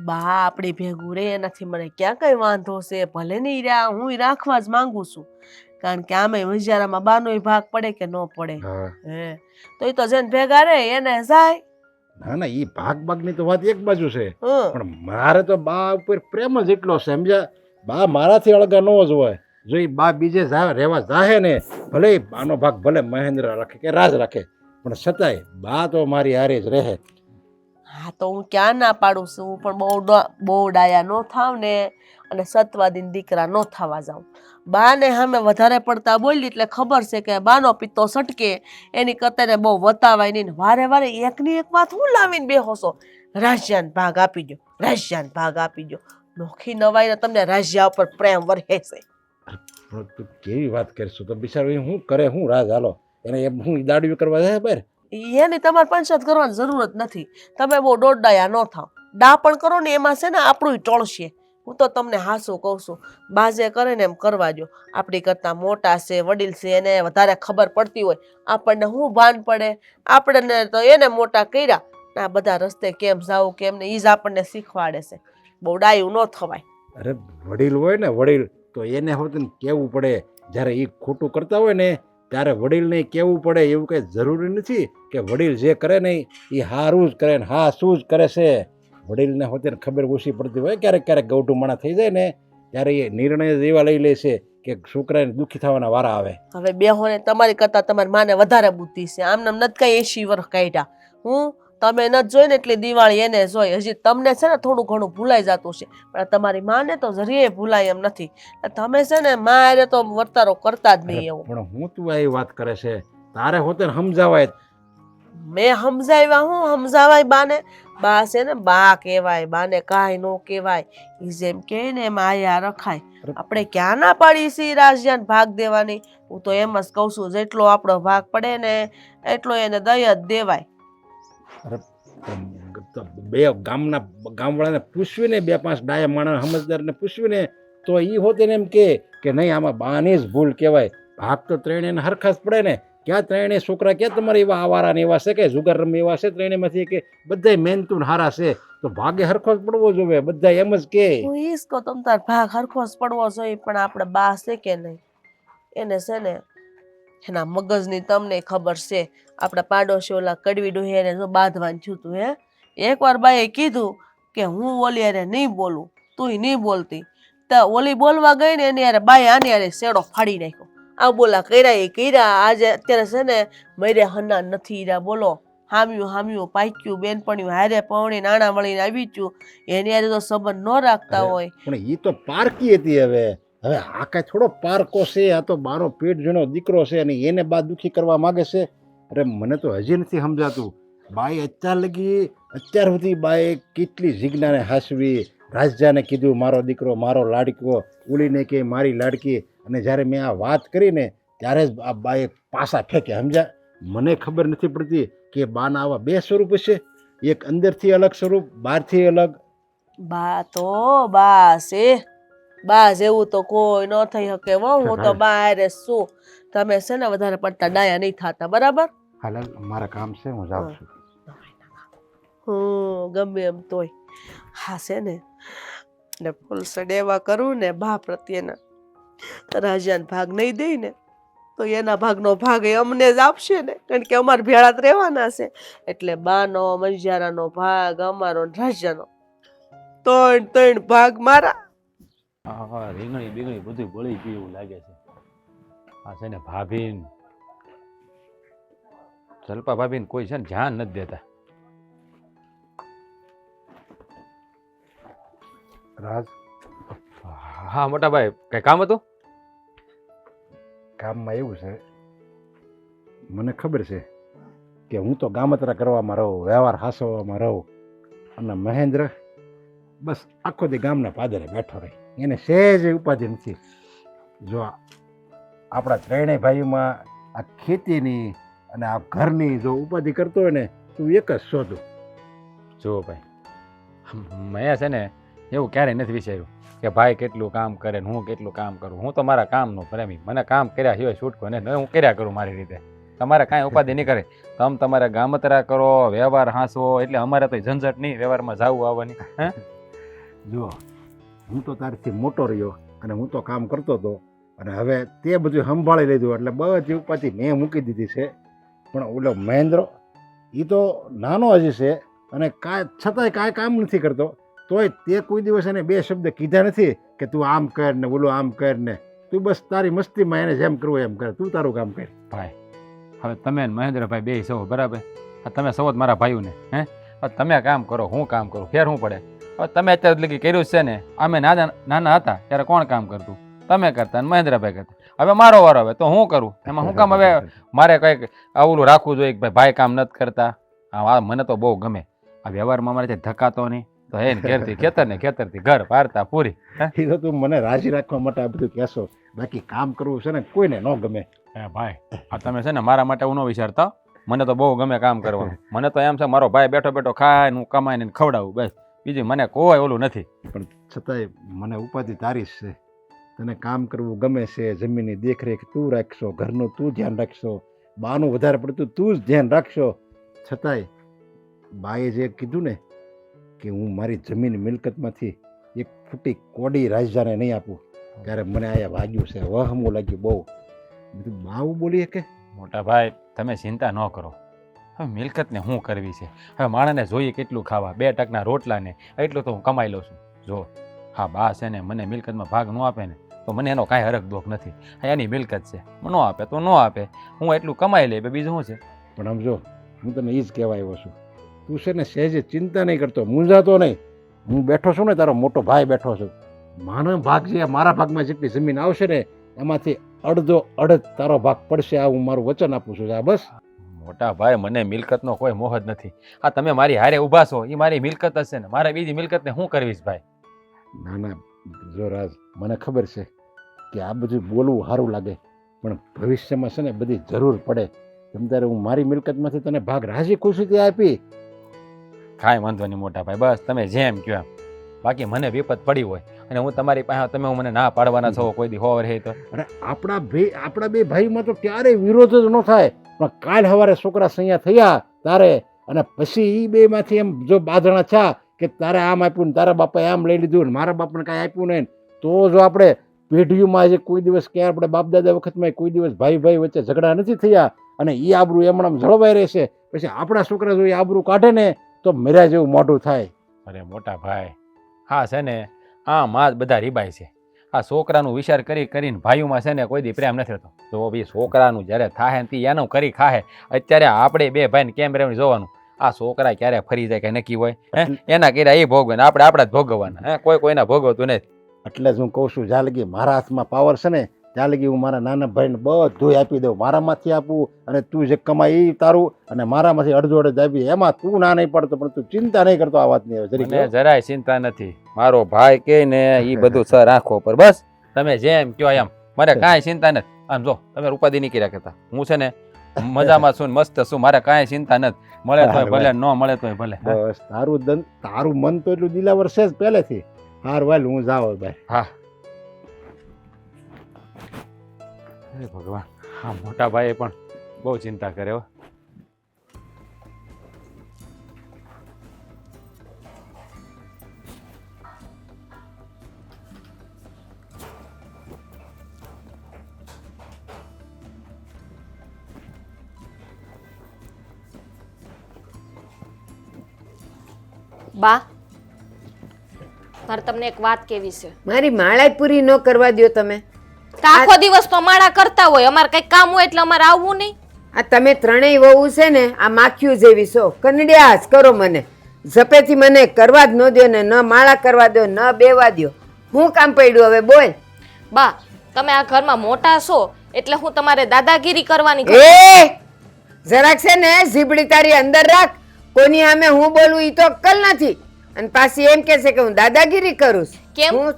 બા આપણી ભેગું રે એનાથી મને ક્યાં કઈ વાંધો છે. ભલે નહીં રહ્યા, હું રાખવા જ માંગુ છું. કારણ કે આમે મંજારામાં બાનોય ભાગ પડે કે ન પડે. હા હે તો એ તો જેને ભેગા રે એને જાય. ના ના એ ભાગની તો વાત એક બાજુ છે, હમ પણ મારે તો બા ઉપર પ્રેમ જ એટલો છે સમજ્યા. બા મારાથી અળગા ન જ હોય. જો એ બા બીજે રહેવા જાહે ને ભલે ઈ બાનો ભાગ ભલે મહેન્દ્ર રાખે કે રાજ રાખે પણ છતાંય બા તો મારી હારે જ રહે. હા તો હું ક્યાં ના પાડું છું. હું પણ બહુ ડાયા ન થાવ ને અને સતવાદીન દીકરા ન થવા જાઉં. બાને સામે વધારે પડતા બોલી એટલે ખબર છે કે બાનો પિત્તો સટકે એની કરતાને બહુ વતાવાય નહીં. ને વારે વારે એકની એક વાત હું લાવીને બેહો છો. રાજ્યાન ભાગ આપી દો, રાજ્યાન ભાગ આપી દો. નોખી નવાઈને તમને રાજ્યા ઉપર પ્રેમ વરસે છે. પણ તું કેવી વાત કરશું તો બિચારો એ શું કરે શું રાજ હાલો એને એમ હું દાડવી કરવા જાય બહાર. એની તમારે પંચાયત કરવાની જરૂર જ નથી. તમે બહુ દોડડાયા ન થાવ. ડા પણ કરો ને એમાં છે ને આપણું ટળશે. હું તો તમને હાસું કહું છું. બાજે કરે ને એમ કરવા દો. આપણી કરતાં મોટા છે, વડીલ છે, એને વધારે ખબર પડતી હોય. આપણને શું ભાન પડે? આપણને તો એને મોટા કર્યા. આ બધા રસ્તે કેમ જાવું કેમ ને એ જ આપણને શીખવાડે છે. બહુ ડાયું ન થવાય. અરે વડીલ હોય ને વડીલ તો એને હોત ને કહેવું પડે. જ્યારે એ ખોટું કરતા હોય ને ત્યારે વડીલને કહેવું પડે. એવું કંઈ જરૂરી નથી કે વડીલ જે કરે ને એ હારું જ કરે ને હા શું જ કરે છે. વડીલને હોતે ખબર ઓછી પડતી હોય. ક્યારેક ક્યારેક ગૌઠું માણા થઈ જાય ને ત્યારે એ નિર્ણય જ એવા લઈ લે છે કે છોકરાને દુઃખી થવાના વારા આવે. હવે બેહોને તમારી કરતાં તમારી માને વધારે બુદ્ધિ છે. આમ નામ નથી કઈ 80 વર્ષ કાઢ્યા. હું તમે નથી જોઈ ને એટલી દિવાળી એને જોઈ. હજી તમને છે ને થોડું ઘણું ભૂલાઈ જતું છે પણ તમારી માને તો જરીએ ભૂલાય એમ નથી. તમે છે ને મા હારે તો વર્તારો કરતા જ નહીં એવું. પણ હું તું આવી વાત કરે છે તારે હોતે સમજાવાય. મેં સમજાવ્યા હું સમજાવાય બાને? બા છે ને બા કહેવાય. બાને કાંઈ ન કહેવાય. એ જેમ કહે ને એમ આયા રખાય. આપણે ક્યાં ના પાડી છીએ રાજ્યાને ભાગ દેવાની? હું તો એમ જ કહું છું જેટલો આપણો ભાગ પડે ને એટલો એને દઈ જ દેવાય. અરે બે ગામવાળાને પૂછવીને 2-5 ડાયા માણસ સમજદારને પૂછવીને તો એ હોતે ને એમ કે નહીં આમાં બાની જ ભૂલ કહેવાય. ભાગ તો ત્રણેયને હરખા જ પડે ને. ક્યાં ત્રણેય છોકરા ક્યાં તમારે એવા આવારા ને એવા છે કે જુગાર રમે એવા છે ત્રણેયમાંથી કે બધાય મહેનતું ને હારા છે તો ભાગે હરખો જ પડવો જોઈએ. બધા એમ જ કે હું ઈસ કહું તમ તાર ભાગ હરખો જ પડવો જોઈએ. પણ આપણે બા છે કે નહીં એને છે ને એના મગજની તમને ખબર છે. આપણા પાડોશી ઓલા કડવી ડોહી એને જો બાંધવાનું થયું હતું. એકવાર બાએ કીધું કે હું ઓલી હારે નહીં બોલું, તુંય નહીં બોલતી. તો ઓલી બોલવા ગઈ ને એની હારે બાએ આની હારે શેડો ફાડી નાખ્યો. આ બોલા કર્યા આજે અત્યારે છે ને મરે હના નથી રહ્યા. બોલો હામ્યું પાક્યું બેનપણ્યું હારે પૌણી નાણાં મળીને આવી ગયું. એની હારે તો સંબંધ ન રાખતા હોય. પણ એ તો પારકી હતી. હવે આ કાંઈ થોડો પારકો છે. આ તો બારો પેટ જણો દીકરો છે અને એને બા દુઃખી કરવા માગે છે. અરે મને તો હજી નથી સમજાતું. બાએ અત્યાર સુધી બાએ કેટલી જીજ્ઞાને હાસવી. રાજજાને કીધું મારો દીકરો મારો લાડકો, ઉલીને કે મારી લાડકી. અને જ્યારે મેં આ વાત કરીને ત્યારે જ આ બાએ પાસા ફેંકે સમજ્યા. મને ખબર નથી પડતી કે બાના આવા 2 સ્વરૂપ છે. એક અંદરથી અલગ સ્વરૂપ, બહારથી અલગ. બા તો બા છે. બા જેવું તો કોઈ ન થઈ શકે. હું તો બા હારે શું. તમે છે ને વધારે પડતા ડાયા નહીં થતા બરાબર? હાલ મારા કામ છે હું જાઉં છું. ગમે એમ તોય હા છે ને ને ફૂલ સડેવા કરું ને બા પ્રત્યેના રાજાને ભાગ નહીં દઈ ને તો એના ભાગનો ભાગ એ અમને જ આપશે ને. કારણ કે અમારે ભેળા જ રહેવાના છે. એટલે બાનો મંજારાનો ભાગ અમારો રાજાનો 3 ભાગ મારા. હા રીંગણી બીંગણી બધું બળી ગયું એવું લાગે છે. આ છે ને ભાભીન જલપા ભાભીને કોઈ છે ને ધ્યાન નથી દેતા. રાજ, હા મોટા ભાઈ કઈ કામ હતું? ગામમાં એવું છે, મને ખબર છે કે હું તો ગામતરા કરવામાં રહું, વ્યવહાર હાસવામાં રહું, અને મહેન્દ્ર બસ આખો દી ગામના પાદરે બેઠો રહે, એને સહેજ ઉપાધિ નથી. જો આપણા ત્રણેય ભાઈઓમાં આ ખેતીની અને આ ઘરની જો ઉપાધિ કરતો હોય ને, તું એક જ શોધું. જુઓ ભાઈ, મેં છે ને એવું ક્યારેય નથી વિચાર્યું કે ભાઈ કેટલું કામ કરે ને હું કેટલું કામ કરું. હું તો મારા કામનો પ્રેમી, મને કામ કર્યા સિવાય છૂટકો ને હું કર્યા કરું મારી રીતે. તમારે કાંઈ ઉપાધિ નહીં કરે, તમે તમારા ગામતરા કરો, વ્યવહાર હાંસવો, એટલે અમારે તો ઝંઝટ નહીં વ્યવહારમાં જવું આવવાની. હે જુઓ, હું તો તારથી મોટો રહ્યો અને હું તો કામ કરતો હતો, અને હવે તે બધું સંભાળી લીધું એટલે બધી ઉપાધિ મેં મૂકી દીધી છે. પણ ઓલો મહેન્દ્ર એ તો નાનો હજી છે અને છતાંય કાંઈ કામ નથી કરતો, તોય તે કોઈ દિવસ એને બે શબ્દ કીધા નથી કે તું આમ કર ને ઓલું આમ કર ને. તું બસ તારી મસ્તીમાં એને જેમ કરવું એમ કર, તું તારું કામ કર. ભાઈ, હવે તમે ને મહેન્દ્રભાઈ બે સૌ બરાબર, તમે સૌ જ મારા ભાઈઓને હે, હવે તમે કામ કરો હું કામ કરું, ફેર શું પડે? હવે તમે અત્યારે લગી કર્યું છે ને, અમે નાના હતા ત્યારે કોણ કામ કરતું? તમે કરતા ને મહેન્દ્રભાઈ કરતા. હવે મારો વારો હવે તો હું કરું, એમાં હું કામ હવે મારે કંઈક આવું રાખવું જોઈએ કે ભાઈ કામ નથી કરતા? હા, મને તો બહુ ગમે આ વ્યવહારમાં, મારે ધકાતો નહીં તો હે ને ઘેરથી ખેતર ને ખેતરથી ઘર વાર્તા પૂરી. એ તો તું મને રાજી રાખવા માટે આ બધું કહેશો, બાકી કામ કરવું છે ને કોઈને ન ગમે. હે ભાઈ, આ તમે છે ને મારા માટે હું ન વિચારતા, મને તો બહુ ગમે કામ કરવાનું. મને તો એમ છે મારો ભાઈ બેઠો બેઠો ખાય ને હું કમાઈને ખવડાવું, બસ બીજું મને કોઈ ઓલું નથી. પણ છતાંય મને ઉપાધિ તારી જ છે. તને કામ કરવું ગમે છે, જમીનની દેખરેખ તું રાખશો, ઘરનું તું ધ્યાન રાખશો, બાનું વધારે પડતું તું જ ધ્યાન રાખશો. છતાંય બાએ જે કીધું ને કે હું મારી જમીન મિલકતમાંથી એક ફૂટી કોડી રાજાને નહીં આપું, ત્યારે મને આયા વાગ્યું છે, વહમું લાગ્યું બહુ. બધું બાવું બોલીએ કે મોટા ભાઈ તમે ચિંતા ન કરો, હવે મિલકતને શું કરવી છે? હવે માણસને જોઈએ કેટલું ખાવા, 2 ટકના રોટલાને એટલું તો હું કમાઈ લઉં છું. જો હા બા છે ને મને મિલકતમાં ભાગ ન આપે ને તો મને એનો કાંઈ હરખ દોખ નથી. હા એની મિલકત છે, ન આપે તો ન આપે, હું એટલું કમાઈ લે બીજું શું છે? પણ આમ જો હું તને એ જ કહેવા આવ્યો છું, તું છે ને સહેજે ચિંતા નહીં કરતો, મૂંઝાતો નહીં. હું બેઠો છું ને, તારો મોટો ભાઈ બેઠો છું. માનો ભાગ જે મારા ભાગમાં જેટલી જમીન આવશે ને એમાંથી અડધો અડધ તારો ભાગ પડશે, આ હું મારું વચન આપું છું. આ બસ. મોટા ભાઈ મને મિલકતનો કોઈ મોહ જ નથી. આ તમે મારી હારે ઊભા છો એ મારી મિલકત જ છે ને, મારે બીજી મિલકતને શું કરવીશ ભાઈ? ના ના જો રાજ, મને ખબર છે કે આ બધું બોલવું સારું લાગે, પણ ભવિષ્યમાં છે ને બધી જરૂર પડે. તેમ ત્યારે હું મારી મિલકતમાંથી તને ભાગ રાજી ખુશીથી આપી. કાંઈ વાંધો નહીં મોટા ભાઈ, બસ તમે જેમ કહો એમ. બાકી મને વિપત પડી હોય અને હું તમારી પાસે, તમે મને ના પાડવાના છો કોઈ દી હોવર હે તો? અરે આપણા બે ભાઈમાં તો ક્યારેય વિરોધ જ ન થાય, પણ કાલ સવારે છોકરા સૈયા થયા તારે, અને પછી એ બેમાંથી એમ જો બાંધણા થયા કે તારે આમ આપ્યું ને તારા બાપાએ આમ લઈ લીધું ને મારા બાપાને કાંઈ આપ્યું નહીં, તો જો આપણે પેઢીઓમાં જે કોઈ દિવસ ક્યાં આપણે બાપ દાદા વખતમાં કોઈ દિવસ ભાઈ વચ્ચે ઝઘડા નથી થયા અને એ આબરૂ એમણામ જળવાઈ રહેશે, પછી આપણા છોકરા જો એ આબરૂ કાઢે ને તો મેરા જેવું મોઢું થાય. અરે મોટા ભાઈ, હા છે ને આ માં જ બધા રીબાય છે. આ છોકરાનું વિચાર કરીને ભાઈઓમાં છે ને કોઈ દી પ્રેમ નથી થતો. જો બી છોકરાનું જ્યારે થાય ને તે એનું કરી ખાહે. અત્યારે આપણે બે ભાઈને કેમ રહેવાનું જોવાનું, આ છોકરા ક્યારે ફરી જાય કઈ નક્કી હોય? હે એના કર્યા એ ભોગવે ને આપણે આપણા જ ભોગવવાના. હે કોઈના ભોગવતું નથી. એટલે જ હું કહું છું, જ્યાં લગી મારા હાથમાં પાવર છે ને ત્યાં લગી હું મારા નાના ભાઈને બધું આપી દઉં. મારામાંથી આપું અને તું જે કમાય એ તારું, અને મારામાંથી અડધો અડધ આપી, એમાં તું ના નહીં પડતો, પણ તું ચિંતા નહીં કરતો આ વાતની. મને જરાય ચિંતા નથી. મારો ભાઈ કે ને એ બધું સર આંખો પર, બસ તમે જેમ કહો એમ, મારે કાંઈ ચિંતા નથી. આમ જો તમે ઉપાધિ નહીં કર્યા કરતા, હું છે ને મજામાં છું, મસ્ત છું, મારે કાંઈ ચિંતા નથી. મળે તોય ભલે, ન મળે તોય ભલે. બસ તારું મન તો એટલું દિલાવર છે જ પહેલેથી. હાર વાલ હું જાઉં ભાઈ. હા અરે ભગવાન, હા મોટા ભાઈએ પણ બહુ ચિંતા કરે હો. બા, મારે તમને એક વાત કેવી છે. મારી માળાઈ પૂરી ન કરવા દ્યો તમે. આખો દિવસ તો માળા કરતા હોય, અમારે કઈ કામ હોય એટલે અમારે આવવું નહીં. આ તમે ત્રણેય વહુ છે ને આ માખીઓ જેવી છો, કનડ્યા જ કરો મને. ઝપેથી મને કરવા જ ન દો ને ન માળા કરવા દો ન બેવા દો. હું કામ પડ્યું હવે બોલ. બા તમે આ ઘરમાં મોટા છો એટલે હું તમારે દાદાગીરી કરવાની એ જરાક છે ને ઝીબડી તારી અંદર રાખ. કોની સામે હું બોલું ઈ તો અક્કલ નથી અને પાછી એમ કે છે કે હું દાદાગીરી કરું છું. કેમ? હું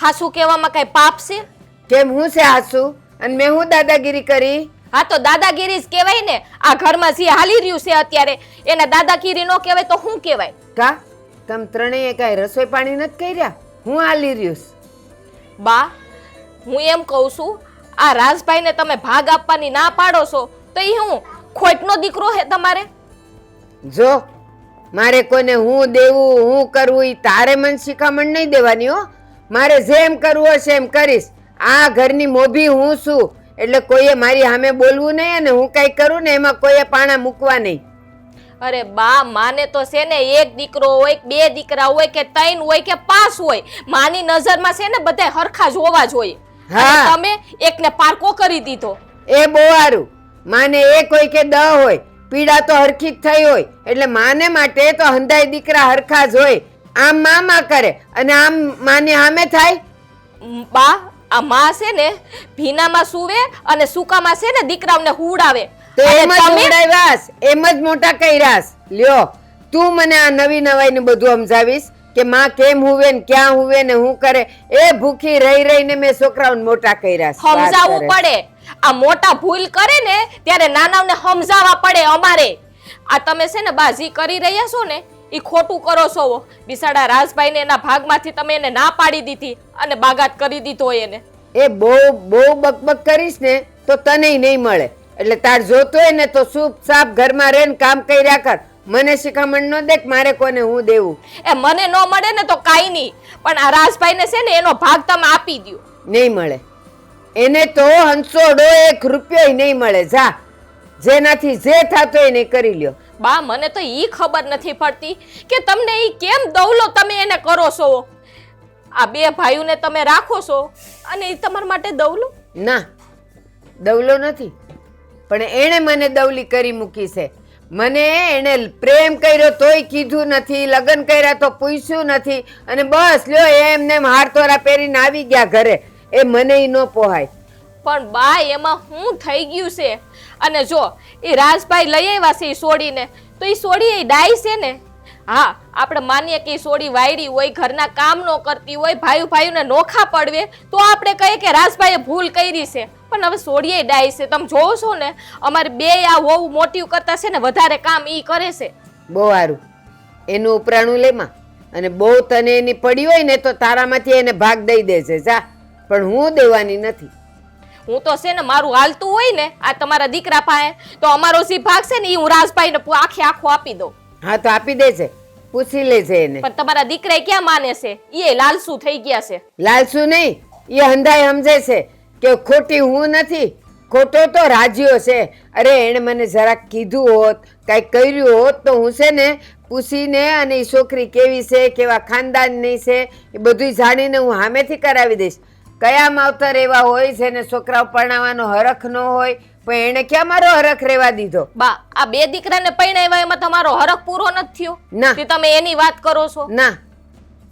હાસુ કહેવામાં કઈ પાપ છે? કેમ હું છે હાસુ અને મેં હું દાદાગીરી કરી? હા તો દાદાગીરી જ કહેવાય ને. આ ઘરમાં જે હાલી રહ્યું છે અત્યારે એને દાદાગીરી ન કહેવાય તો શું કહેવાય? કા તમ ત્રણેય કાંઈ રસોઈ પાણી નથી કર્યા? હું હાલી રહ્યું છું. બા હું એમ કહું છું આ રાજભાઈને તમે ભાગ આપવાની ના પાડો છો તો એ હું ખોટનો દીકરો હે તમારે? જો મારે કોને હું દેવું હું કરવું ઈ તારે મને શિખામણ નહીં દેવાની હો. મારે જેમ કરવું હશે એમ કરીશ. આ ઘરની મોભી હું છું એટલે કોઈએ મારી સામે બોલવું નહીં અને હું કઈ કરું ને એમાં કોઈએ પાણા મૂકવા નહીં. અરે બા માને તો છે ને એક દીકરો હોય બે દીકરા હોય કે ત્રણ હોય કે પાંચ હોય માની નજરમાં છે ને બધા હરખા જ હોવા જોઈએ. હા. અને તમે એકને પારકો કરી દીધો. એ બહુ સારું. માને એક હોય કે દ હોય પીડા તો હરખી જ થઈ હોય એટલે માને માટે તો હંધાઈ દીકરા હરખા જ હોય. આમ મામા કરે અને આમ માને સામે થાય. બા આ માં છે ને ભીનામાં સૂવે અને સૂકામાં છે ને દીકરાઓને હુડાવે. તો અને એમ જ તમે ઉડાવ્યાસ એમ જ મોટા કર્યાસ. લ્યો તું મને આ નવી નવાઈ ને બધું સમજાવીશ કે માં કેમ હુવે ને ક્યાં હુવે ને હું કરે. એ ભૂખી રહી રહીને મેં છોકરાઓને મોટા કર્યા. સમજાવવું પડે. આ મોટા ભૂલ કરે ને ત્યારે નાનાઓને સમજાવવા પડે અમારે. આ તમે છે ને બાજી કરી રહ્યા છો ને ઈ ખોટું કરો છો. બિસાડા રાજભાઈને એના ભાગમાંથી તમે એને ના પાડી દીધી અને બાગાત કરી દીધો એને. એ બહુ બકબક કરીશ ને તો તને નહીં મળે. એટલે તાર જોતો હોય ને તો સૂપ સાપ ઘરમાં રહે ને કામ કર્યા કર. મને શિખામણ ન દે કે મારે કોને હું દેવું. એ મને ન મળે ને તો કાઈ નહીં પણ આ રાજભાઈને છે ને એનો ભાગ તમે આપી દ્યો. નહીં મળે એને તો હંસોડો 1 રૂપિયો નહીં મળે. જા જેનાથી જે થતો હોય ને એ કરી લ્યો. બા મને તો ઈ ખબર નથી પડતી કે તમને ઈ કેમ દવલો તમે એને કરો છો. આ બે ભાઈઓને તમે રાખો છો અને ઈ તમારા માટે દવલો? ના દવલો નથી પણ એણે મને દવલી કરી મૂકી છે. મને એણે પ્રેમ કર્યો તોય કીધું નથી, લગ્ન કર્યા તો પૂછ્યું નથી અને બસ લ્યો એમને હાર તોરા પહેરીને આવી ગયા ઘરે. એ મને ઈ ન પોહાય. પણ બા એમાં શું થઈ ગયું છે? અને જો એ રાજભાઈ લઈ આવ્યા છે ઈ સોડીને તો ઈ સોડી એ ડાઈ છે ને. હા આપણે માનીએ કે ઈ સોડી વાયડી હોય ઘરના કામ ન કરતી હોય ભાઈઓને નોખા પડવે તો આપણે કહીએ કે રાજભાઈએ ભૂલ કરી છે. પણ હવે સોડીએ ડાઈ છે. તમે જોવો છો ને અમારે બે આ વહુ મોટી કરતા છે ને વધારે કામ ઈ કરે છે. બહુ સારું એનું ઉપરાણું લેમાં અને બહુ તને એની પડી હોય ને તો તારામાંથી એને ભાગ દઈ દેશે. જા પણ હું દેવાની નથી. હું તો છે ને મારું હાલતું હોય ને આ તમારા દીકરા પાસે તો અમારો જે ભાગ છે ને ઈ હું રાજભાઈને આખો આપી દઉં. હા તો આપી દેજે. પૂછી લેજે એને. પણ તમારા દીકરા ક્યાં માને છે? ઈ લાલસુ થઈ ગયા છે. લાલસુ નહીં એ હંધાઈ સમજે છે કે ખોટી હું નથી. ખોટો તો રાજીઓ છે. અરે એણે મને જરાક કીધું હોત કાંઈક કર્યું હોત તો હું છે ને પૂછીને અને એ છોકરી કેવી છે કેવા ખાનદાનની છે એ બધું જાણીને હું સામેથી કરાવી દઈશ. કયા માવતર એવા હોય જેને છોકરાઓ પરણાવવાનો હરખ ન હોય પણ એણે ક્યાં મારો હરખ રહેવા દીધો? બા આ બે દીકરાને પરણાવ્યા એમાં તમારો હરખ પૂરો નથી થયો? ના. તે તમે એની વાત કરો છો? ના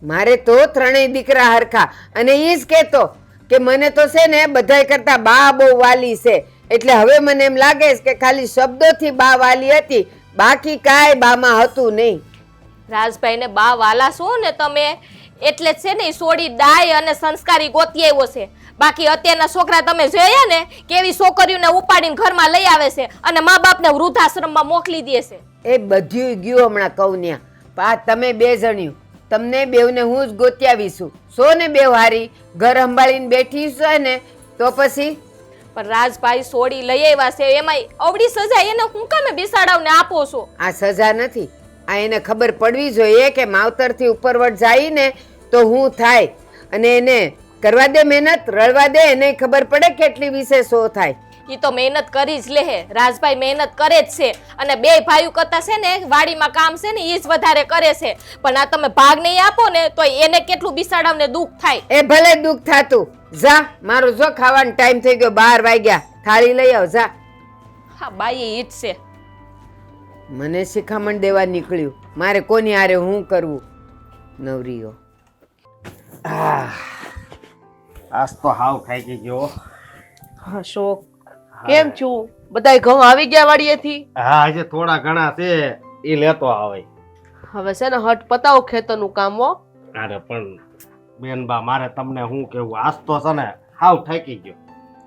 મારે તો ત્રણેય દીકરા હરખા અને એ જ કહેતો કે મને તો છે ને બધાય કરતા બા બહુ વાલી છે. એટલે હવે મને એમ લાગે છે કે ખાલી શબ્દોથી બા વાલી હતી બાકી કાંઈ બામાં હતું નહીં. રાજભાઈને બા વાલા છો ને તમે એટલે જ છે ને સોડી ડાય અને સંસ્કારી ગોતી આવ્યો છે. બાકી અત્યારના છોકરા તમે જોયા ને કેવી છોકરીઓને ઉપાડીને ઘરમાં લઈ આવે છે અને મા બાપને વૃદ્ધાશ્રમમાં મોકલી દે છે. એ બધું ગયું હમણાં કૌન્યા. પા તમે બે જણ્યું તમને બેવને હું જ ગોતી આવીશું. સો ને બેવ હારી ઘર સંભાળીને બેઠી છે ને તો પછી. પણ રાજભાઈ સોડી લઈ આવ્યા છે એમાં અવળી સજા એને હું કામે બિસાડાવને આપો છો? આ સજા નથી. આ એને ખબર પડવી જોઈએ કે માવતરથી ઉપરવટ જાય ને તો હું થાય અને એને કરવા દે મહેનત રળવા દે એને ખબર પડે કેટલી વિશે શો થાય. ઈ તો મહેનત કરી જ લે. રાજભાઈ મહેનત કરે જ છે અને બે ભાઈઓ કરતા છે ને વાડીમાં કામ છે ને ઈ જ વધારે કરે છે. પણ આ તમે ભાગ નહીં આપો ને તો એને કેટલું બિસાડાવને દુઃખ થાય. એ ભલે દુઃખ થાતું. જા મારું જો ખાવાનો ટાઈમ થઈ ગયો 12 વાગ્યા થાળી લઈ આવ જા. હા બાઈ ઈ જ છે. મને શિખામણ દેવા નીકળ્યું. મારે કોની હારે હું કરવું? નવરીઓ. આજ તો હાવ થાકી ગયો. હા શોક કેમ છું? બધાય ઘઉં આવી ગયા વાડીએથી? હા આજે થોડા ઘણા છે એ લેતો આવે. હવે છે ને હટ પતાવો ખેતરનું કામ હો. અરે પણ બેનબા મારે તમને શું કેવું, આજ તો છે ને હાવ થાકી ગયો.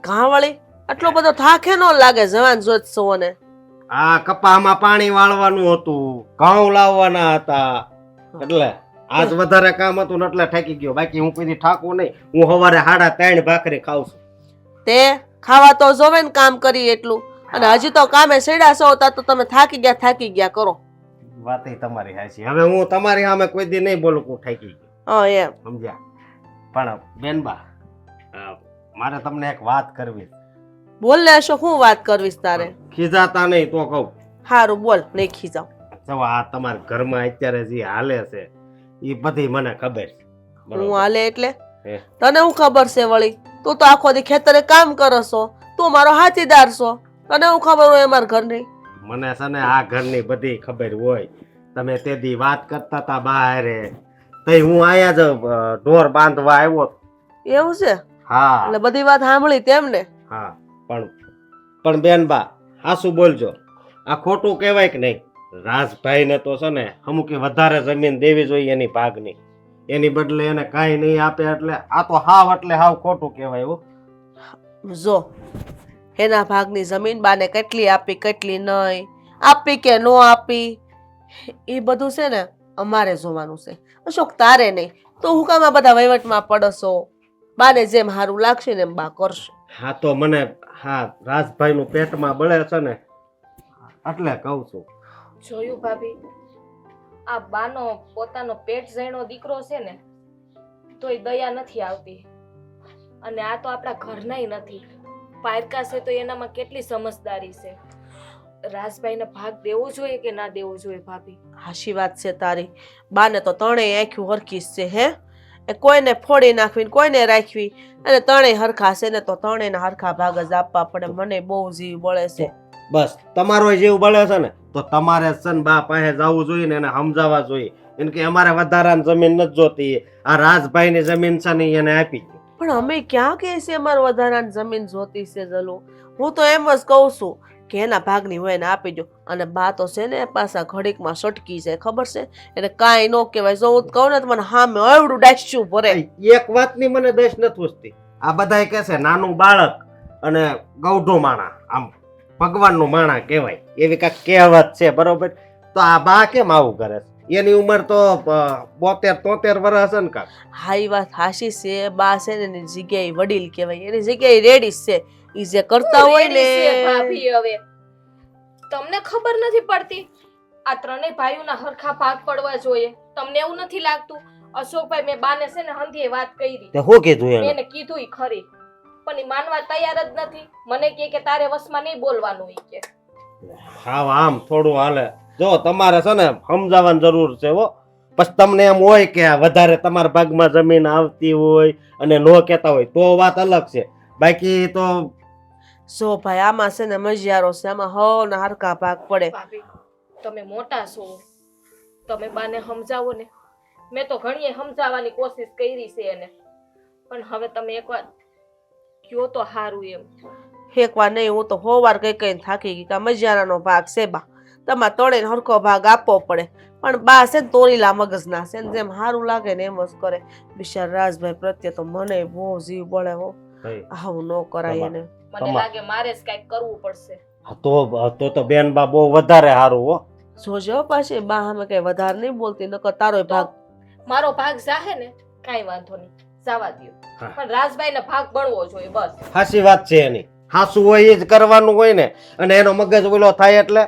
ઘા વળી આટલો બધો થાકે ન લાગે જવાન જોત સોને. આ કપામાં પાણી વાળવાનું હતું, ઘઉં લાવવાના હતા, એટલે આજ વધારે કામ હતું ને એટલે થાકી ગયો. બાકી હું કોઈ ઠાકું નહીં. હું સવારે 3:30 ભાખરી ખાઉં છું. તે ખાવા તો જોવે ને કામ કરી એટલું, અને હજી તો કામે સેડા છો તા તો તમે થાકી ગયા કરો. વાતે તમારી હાચી. હવે હું તમારી સામે કોઈ દી નહીં બોલું કે હું થાકી ગયો. હા એમ સમજ્યા? પણ બેનબા મારે તમને એક વાત કરવી. બોલ લેશો. શું વાત કરવીશ તારે? ખીજાતા નહીં તો કહું. હારું બોલ, નહીં ખીજાવ. જો આ તમારા ઘરમાં અત્યારે જે હાલે છે એ બધી મને ખબર છે. હું હાલે એટલે હે. તને હું ખબર છે વળી? તું તો આખો દી ખેતરે કામ કરો છો, તું મારો હાથીદાર છો, તને હું ખબર હોય અમારા ઘરની? મને છે ને આ ઘરની બધી ખબર હોય. તમે તે દી વાત કરતા હતા બહારે, તઈ હું આયા જ ઢોર બાંધવા આવ્યો. એવું છે? હા એટલે બધી વાત સાંભળી તેમ ને? હા પણ બેનબા હાસુ બોલજો, આ ખોટું કહેવાય કે નહીં? રાજભાઈ ને તો છે ને અમુક વધારે જમીન દેવી જોઈએ એની ભાગની, એની બદલે એને કાંઈ નહીં આપે એટલે આ તો હાવ એટલે હાવ ખોટું કહેવાય. હો જો એના ભાગની જમીન બાને કેટલી આપી કેટલી નહીં આપી કે નો આપી એ બધું છે ને અમારે જોવાનું છે. અશોક તારે નહીં. તો હું કામ આ બધા વહીવટમાં પડશો? બાને જેમ સારું લાગશે ને એમ બા કરશે. હા તો મને હા રાજભાઈ નું પેટમાં બળે છે ને એટલે કહું છું. જોયું ભાભી, આ બાનો પોતાનો પેટ જઈનો દીકરો છે ને તોય દયા નથી આવતી, અને આ તો આપણા ઘરનાય નથી. પારકા છે તો એનામાં કેટલી સમજદારી છે. રાજભાઈને ભાગ દેવો જોઈએ કે ના દેવો જોઈએ ભાભી? હાશી વાત છે તારી. બાને તો ત્રણેય આંખ્યું હરખી જ છે. હે એ કોઈને ફોડી નાખવી ને કોઈને રાખવી, અને ત્રણેય હરખા છે ને તો ત્રણેયના હરખા ભાગ જ આપવા પડે. મને બહુ જીવ બળે છે. બસ તમારો જીવ બળે છે ને તો તમારે સન બા પાસે જવું જોઈએ ને એને સમજાવવા જોઈએ એને કે અમારે વધારાની જમીન નથી જોતી, આ રાજભાઈની જમીન છે ને એને આપી દો. પણ અમે ક્યાં કહે છે અમારે વધારાની જમીન જોતી છે જલો? હું તો એમ જ કહું છું કે એના ભાગની હોય ને આપી દો. અને બા તો છે ને પાછા ઘડીકમાં સટકી જાય, ખબર છે? એટલે કાંઈ ન કહેવાય. જો હું કહું ને તો મને હામે એવડું ડાસ્યું ભરે. એક વાતની મને દશ નથી પૂછતી. આ બધાય કહે છે નાનું બાળક અને ગૌઢો માણા આમ ભગવાનનું માણા કહેવાય, એવી કાંઈક કહેવત છે, બરોબર? તો આ બા કેમ આવું કરે છે? એની ઉંમર તો 72-73 વર્ષ હશે ને કાંક. હા એ વાત હાશી છે. બા છે ને એની જગ્યાએ વડીલ કહેવાય, એની જગ્યાએ રેડી છે. ઈ જે કરતા હોય ને ભાભી હવે તમને ખબર નથી પડતી? આ ત્રણેય ભાઈઓના હરખા ભાગ પડવા જોઈએ. તમને એવું નથી લાગતું? અશોકભાઈ, મેં બાને છે ને હંધીએ વાત કરી, તે શું કીધું એને? મેં કીધું ઈ ખરી, પણ ઈ માનવા તૈયાર જ નથી. મને કહે કે તારે વસમાં નહીં બોલવાનું. ઈ કે હા આમ થોડું હાલે. જો તમારે છે ને સમજાવવાની જરૂર છે. હો પછી તમને એમ હોય કે આ વધારે તમારા ભાગમાં જમીન આવતી હોય અને નો કહેતા હોય તો વાત અલગ છે. બાકી તો જો ભાઈ આમાં છે ને મજિયારો છે, આમાં હવ ને હરખા ભાગ પડે. ભાભી, તમે મોટા છો, તમે બાને સમજાવો ને. મેં તો ઘણીએ સમજાવવાની કોશિશ કરી છે એને, પણ હવે તમે એકવાર કયો તો હારું એમ. એક વાર નહીં, હું તો હોવાર કઈ કઈ થાકી ગઈ. કે મજિયારાનો ભાગ છે બા, તમારે તળે હરખો ભાગ આપવો પડે. પણ બા છે ને તોરીલા મગજના છે ને જેમ સારું લાગે ને એમ જ કરે. બિચારા રાજભાઈ પ્રત્યે તો મને બહુ જીવ બળે. હો આવું ન કરાય એને. મને લાગે મારે જ કઈક કરવું પડશે. તો બેનબા બહુ વધારે સારું. હો જોજો પાછી બા અમે કઈ વધારે નહીં બોલતી, નકર તારો ભાગ મારો ભાગ જાહે ને કાઈ વાંધો નહીં, જવા દ્યો. પણ રાજભાઈને ભાગ બળવો જોઈએ બસ. સાચી વાત છે એની. હાસુ હોય એ જ કરવાનું હોય ને, અને એનો મગજ ઓલો થાય એટલે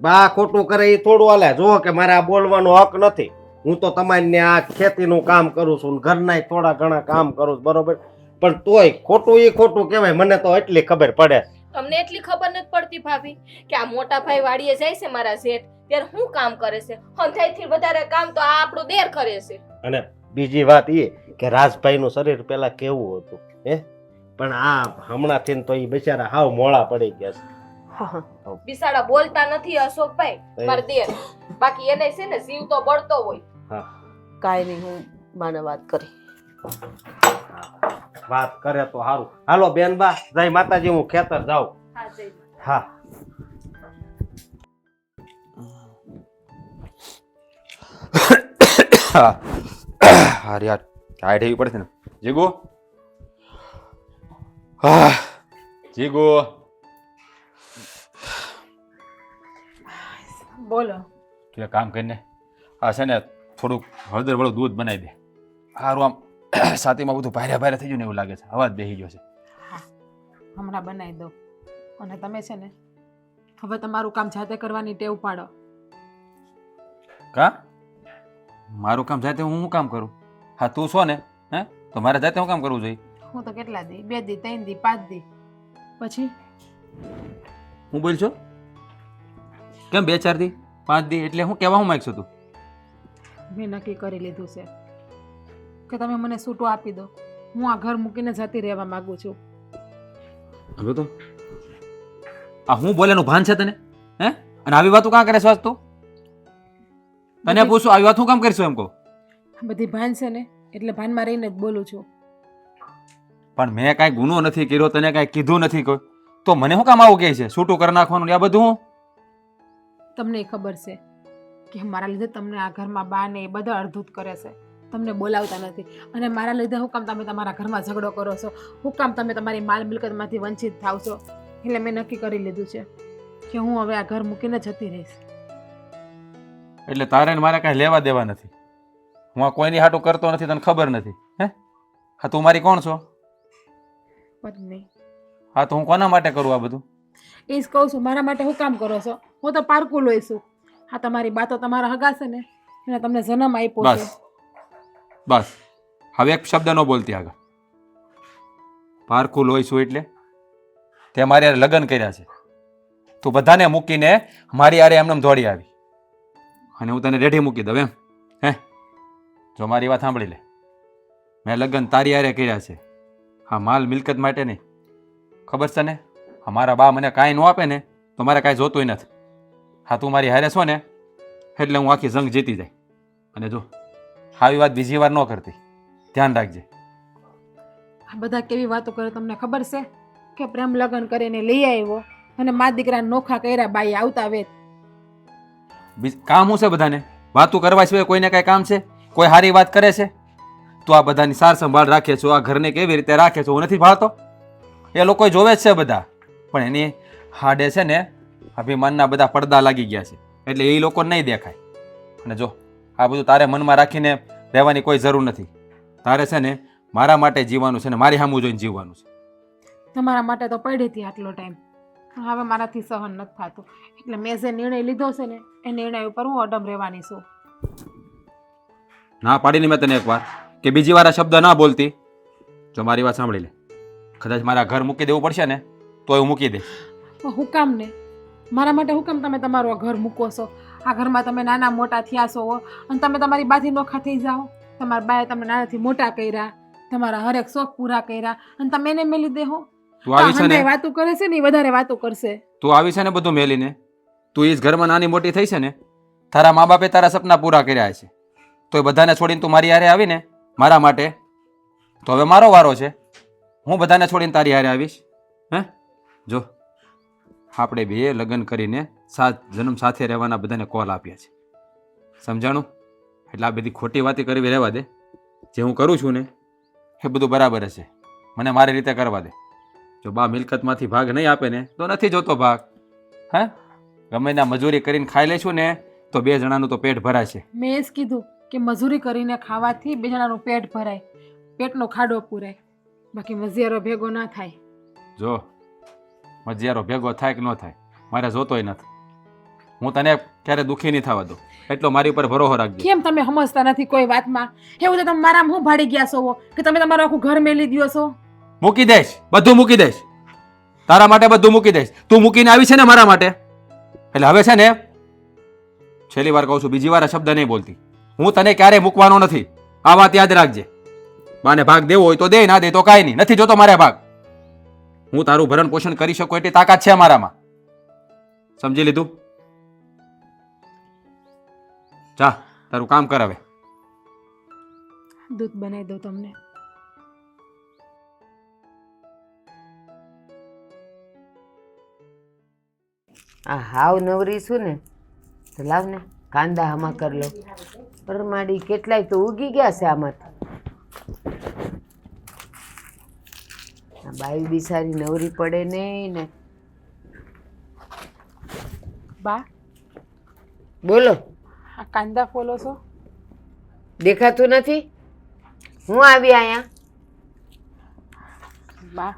બા ખોટું કરે એ થોડું હાલે. જુઓ કે મારે આ બોલવાનો હક નથી. હું તો તમારી આ ખેતીનું કામ કરું છું, ઘરના થોડા ઘણા કામ કરું છું, બરોબર? પણ તોય ખોટું એ ખોટું કહેવાય. મને તો એટલી ખબર પડે. તમને એટલી ખબર નથી પડતી ભાભી કે આ મોટા ભાઈ વાડીએ જાય છે મારા શેઠ, ત્યારે શું કામ કરે છે? હંધાઈથી વધારે કામ તો આ આપણો દેર કરે છે. અને બીજી વાત એ કે રાજભાઈનું શરીર પેલા કેવું હતું, હે? પણ આ હમણાંથી તો એ બિચારા હાવ મોળા પડી ગયા છે. હા હા બિસાડા બોલતા નથી અશોકભાઈ મારા દેર. બાકી એને છે ને જીવ તો બળતો હોય. કાંઈ નહીં, હું બાને વાત કરી. વાત કરે તો સારું. હાલો બેનબા, જય માતાજી, હું ખેતર જાઉં. હા જય હા. હા યાર ટાઈટ એવી પડશે ને. જીગુ હા જીગુ બોલો. તું એક કામ કરીને આ છે ને થોડુંક હળદર વાળું દૂધ બનાવી દે. સારું આમ છાતીમાં બધું ભારે ભારે થઈ ગયું ને એવું લાગે છે. અવાજ બેસી ગયો છે. હા, હમણાં બનાવી દો. અને તમે છે ને હવે તમારું કામ જાતે કરવાની ટેવ પાડો. કા મારું કામ જાતે હું શું કામ કરું? હા તું છો ને, હે તો મારે જાતે હું કામ કરવું જોઈએ? હું તો કેટલા દી, 2 દી, 3 દી, 5 દી, પછી હું બોલ છો કેમ 2-4 દી 5 દી એટલે હું કહેવા હું માંગશું તું? મેં નક્કી કરી લીધું છે કે તમે મને છૂટો આપી દો. હું આ ઘર મૂકીને જતી રહેવા માંગુ છું. હવે તો આ હું બોલેનું ભાન છે તને? હે અને આવી વાતો કાં કરે છો આજ તું? તને પૂછું આવી વાત હું કામ કરીશું એમ કહું? બધી ભાન છે ને એટલે ભાનમાં રહીને જ બોલું છું. પણ મેં કાંઈ ગુનો નથી કર્યો, તને કાંઈ કીધું નથી કોઈ, તો મને શું કામ આવું કહે છે છૂટું કરી નાખવાનું આ બધું? હું તમને ખબર છે કે મારા લીધે તમને આ ઘરમાં બા ને એ બધા અડધૂત કરે છે, તમને બોલાવતા નથી. અને મારા લીધે હું કામ તમે તમારા ઘરમાં ઝઘડો કરો છો, હું કામ તમે તમારી માલ મિલકતમાંથી વંચિત થાવ છો. એટલે મેં નક્કી કરી લીધું છે કે હું હવે આ ઘર મૂકીને જતી રહીશ. એટલે તારે ને મારે કાંઈ લેવા દેવા નથી. હું આ કોઈની હાટું કરતો નથી, તને ખબર નથી. હે હા તું મારી કોણ છો? પત્ની. હા તો હું કોના માટે કરું આ બધું? એ જ કહું છું, મારા માટે હું કામ કરો છો? હું તો પારકું લોહીશું. હા તમારી બાતો તમારા હગા છે ને એને તમને જન્મ આપ્યો છે. બસ બસ હવે એક શબ્દ ન બોલતી આગળ. પારખું લોહીશું એટલે તે મારી હારે લગ્ન કર્યા છે. તું બધાને મૂકીને મારી હારે એમને દોડી આવી અને હું તને રેઢી મૂકી દઉં એમ? હે જો મારી વાત સાંભળી લે, મેં લગ્ન તારી હારે કર્યા છે. હા માલ મિલકત માટે નહીં, ખબર છે ને? મારા બા મને કાંઈ ન આપે ને તો મારે કાંઈ જોતું નથી. હા તું મારી હારે છો ને એટલે હું આખી જંગ જીતી જાય. અને જો આવી વાત બીજી વાર ન કરતી, ધ્યાન રાખજે. આ બધા કેવી વાતો કરે તમને ખબર છે કે પ્રેમ લગ્ન કરીને લઈ આવ્યો અને મા દીકરાને નોખા કર્યા બાઈ આવતા વેત. કામ શું છે બધાને? વાતું કરવા સિવાય કોઈને કાંઈ કામ છે? કોઈ સારી વાત કરે છે? તું આ બધાની સાર સંભાળ રાખે છો, આ ઘરને કેવી રીતે રાખે છો, હું નથી ભાળતો? એ લોકો જોવે જ છે બધા, પણ એની હાડે છે ને અભિમાનના બધા પડદા લાગી ગયા છે એટલે એ લોકો નહીં દેખાય. અને જો આ બધું તારે મનમાં રાખીને રહેવાની કોઈ જરૂર નથી. તારે છે ને મારા માટે જીવવાનું છે ને મારી સામું જોઈને જીવવાનું છે. તમારા માટે તો પડી હતી આટલો ટાઈમ, પણ હવે મારાથી સહન નથી થતું. એટલે મેં જે નિર્ણય લીધો છે ને એ નિર્ણય ઉપર હું અડમ રહેવાની છું. ના પાડીને મેં તને એકવાર કે બીજી વાર આ શબ્દ ના બોલતી. જો મારી વાત સાંભળી લે, કદાચ મારા ઘર મૂકી દેવું પડશે ને તો હું મૂકી દઈશ. પણ હું કામ ને મારા માટે હું કામ તમે તમારું આ ઘર મૂકો છો? આ ઘરમાં તમે નાના મોટા થયા છો અને તમે તમારી બાથી નોખા થઈ જાઓ. તમારા બાએ તમને નાનાથી મોટા કર્યા, તમારા હરેક શોખ પૂરા કર્યા અને તમે એને મેલી દેહો. તું આવી છે ને વાતો કરે છે ને વધારે વાતો કરશે. તું આવી છે ને બધું મેલીને, તું એ જ ઘરમાં નાની મોટી થઈ છે ને, તારા મા બાપે તારા સપના પૂરા કર્યા છે, તો એ બધાને છોડીને તું મારી હારે આવીને મારા માટે, તો હવે મારો વારો છે. હું બધાને છોડીને તારી હારે આવીશ. હે જો આપણે બે લગ્ન કરીને 7 જન્મ સાથે રહેવાના બધાને કોલ આપ્યા છે, સમજાણું? એટલે આ બધી ખોટી વાતી કરવી રહેવા દે. જે હું કરું છું ને એ બધું બરાબર હશે, મને મારી રીતે કરવા દે. જો બા મિલકતમાંથી ભાગ નહીં આપે ને તો નથી જોતો ભાગ. હે ગમે ના મજૂરી કરીને ખાઈ લઈશું ને તો 2 જણાનું તો પેટ ભરાય છે. મેં એ જ કીધું કે મજૂરી કરીને ખાવાથી 2 જણાનું પેટ ભરાય, પેટનો ખાડો પૂરાય, બાકી મજિયારો ભેગો ના થાય. જો મજિયારો ભેગો થાય કે ન થાય મારે જોતોય નથી. હું તને ક્યારે દુઃખી નહીં થવા દઉં, એટલો મારી ઉપર ભરોસો રાખજો. કેમ તમે સમજતા નથી કોઈ વાતમાં? એવું તો તમે મારામાં હું ભાડી ગયા છો કે તમે તમારું આખું ઘર મેલી દ્યો છો? મૂકી દઈશ, બધું મૂકી દઈશ, તારા માટે બધું મૂકી દઈશ. તું મૂકીને આવી છે ને મારા માટે, એટલે હવે છે ને છેલ્લી વાર કહું છું, બીજી વાર આ શબ્દ નહીં બોલતી. હું તને ક્યારેય મૂકવાનો નથી, આ વાત યાદ રાખજે. માને ભાગ દેવો હોય તો દે, ના દે તો કાંઈ નહીં, નથી જોતો મારે ભાગ. હું તારું ભરણ પોષણ કરી શકું એટલી તાકાત છે મારામાં. સમજી લીધું? જા તારું કામ કર હવે. દૂધ બનાવી દો તમને. આ હાવ નવરી છું ને તો લાવ ને કાંદા આમાં કરી લો. પરમાડી કેટલાય તો ઉગી ગયા છે આમાંથી. આ બાઈ બિચારી નવરી પડે નહીં ને. બા બોલો, આ કાંદા ફોલો છો? દેખાતું નથી? હું આવી અહીંયા. બા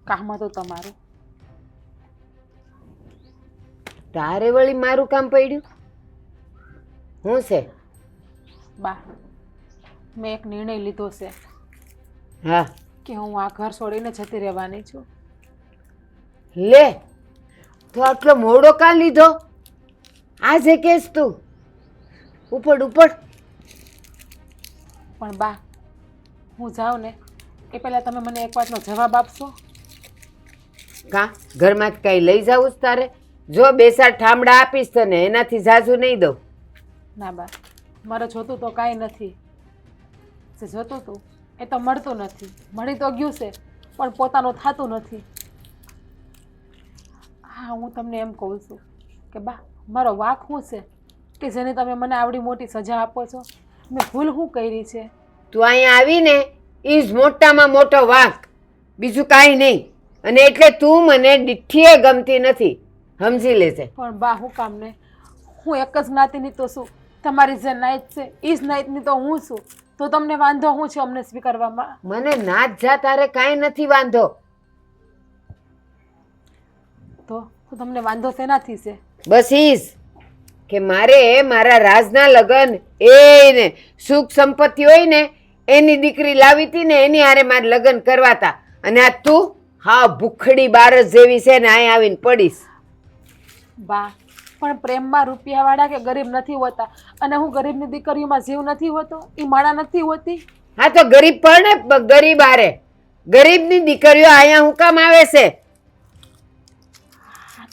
કામ હતું તમારું. તારે વળી મારું કામ પડ્યું? હું છે? બા મેં એક નિર્ણય લીધો છે હા કે હું આ ઘર છોડીને જતી રહેવાની છું. લે, તો આટલો મોડો કાં લીધો? આજે કેસ તું ઉપડ ઉપડ. પણ બા હું જાઉં ને એ પહેલાં તમે મને એક વાતનો જવાબ આપશો? કાં ઘરમાં કઈ લઈ જાવું છે તારે? જો બે ચાર ઠામડા આપીશ તને, એનાથી ઝાઝુ નહીં દઉં. ના બા, મારે જોતું તો કાંઈ નથી. જે જોતું હતું એ તો મળતું નથી. મળી તો ગયું છે પણ પોતાનું થતું નથી. હા, હું તમને એમ કહું છું કે બા મારો વાંક શું છે કે જેને તમે મને આવડી મોટી સજા આપો છો? મેં ભૂલ શું કરી છે? તું અહીંયા આવીને એ જ મોટામાં મોટો વાંક, બીજું કાંઈ નહીં. અને એટલે તું મને ડીઠીએ ગમતી નથી, સમજી લેજે. પણ બા હું કામ ને? હું એક જ જ્ઞાતિની તો છું. તમારી જે નાયત છે એ જ નાયતની તો હું છું. તો તમને વાંધો શું છે અમને સ્વીકારવામાં? મને નાત જા તારે કાંઈ નથી વાંધો. તો તમને વાંધો શેનાથી છે? બસ ઈ જ કે મારે મારા રાજના લગ્ન એને સુખ સંપત્તિ હોય ને એની દીકરી લાવી હતી ને એની હારે મારે લગ્ન કરવાતા. અને આ તું હા ભૂખડી બારસ જેવી છે ને અહીં આવીને પડીશ. બા પણ પ્રેમમાં રૂપિયાવાળા કે ગરીબ નથી હોતા. અને હું ગરીબની દીકરીઓમાં જીવ નથી હોતો? એ માણા નથી હોતી? હા તો ગરીબ પણ ગરીબ હારે. ગરીબની દીકરીઓ અહીંયા હું કામ આવે છે?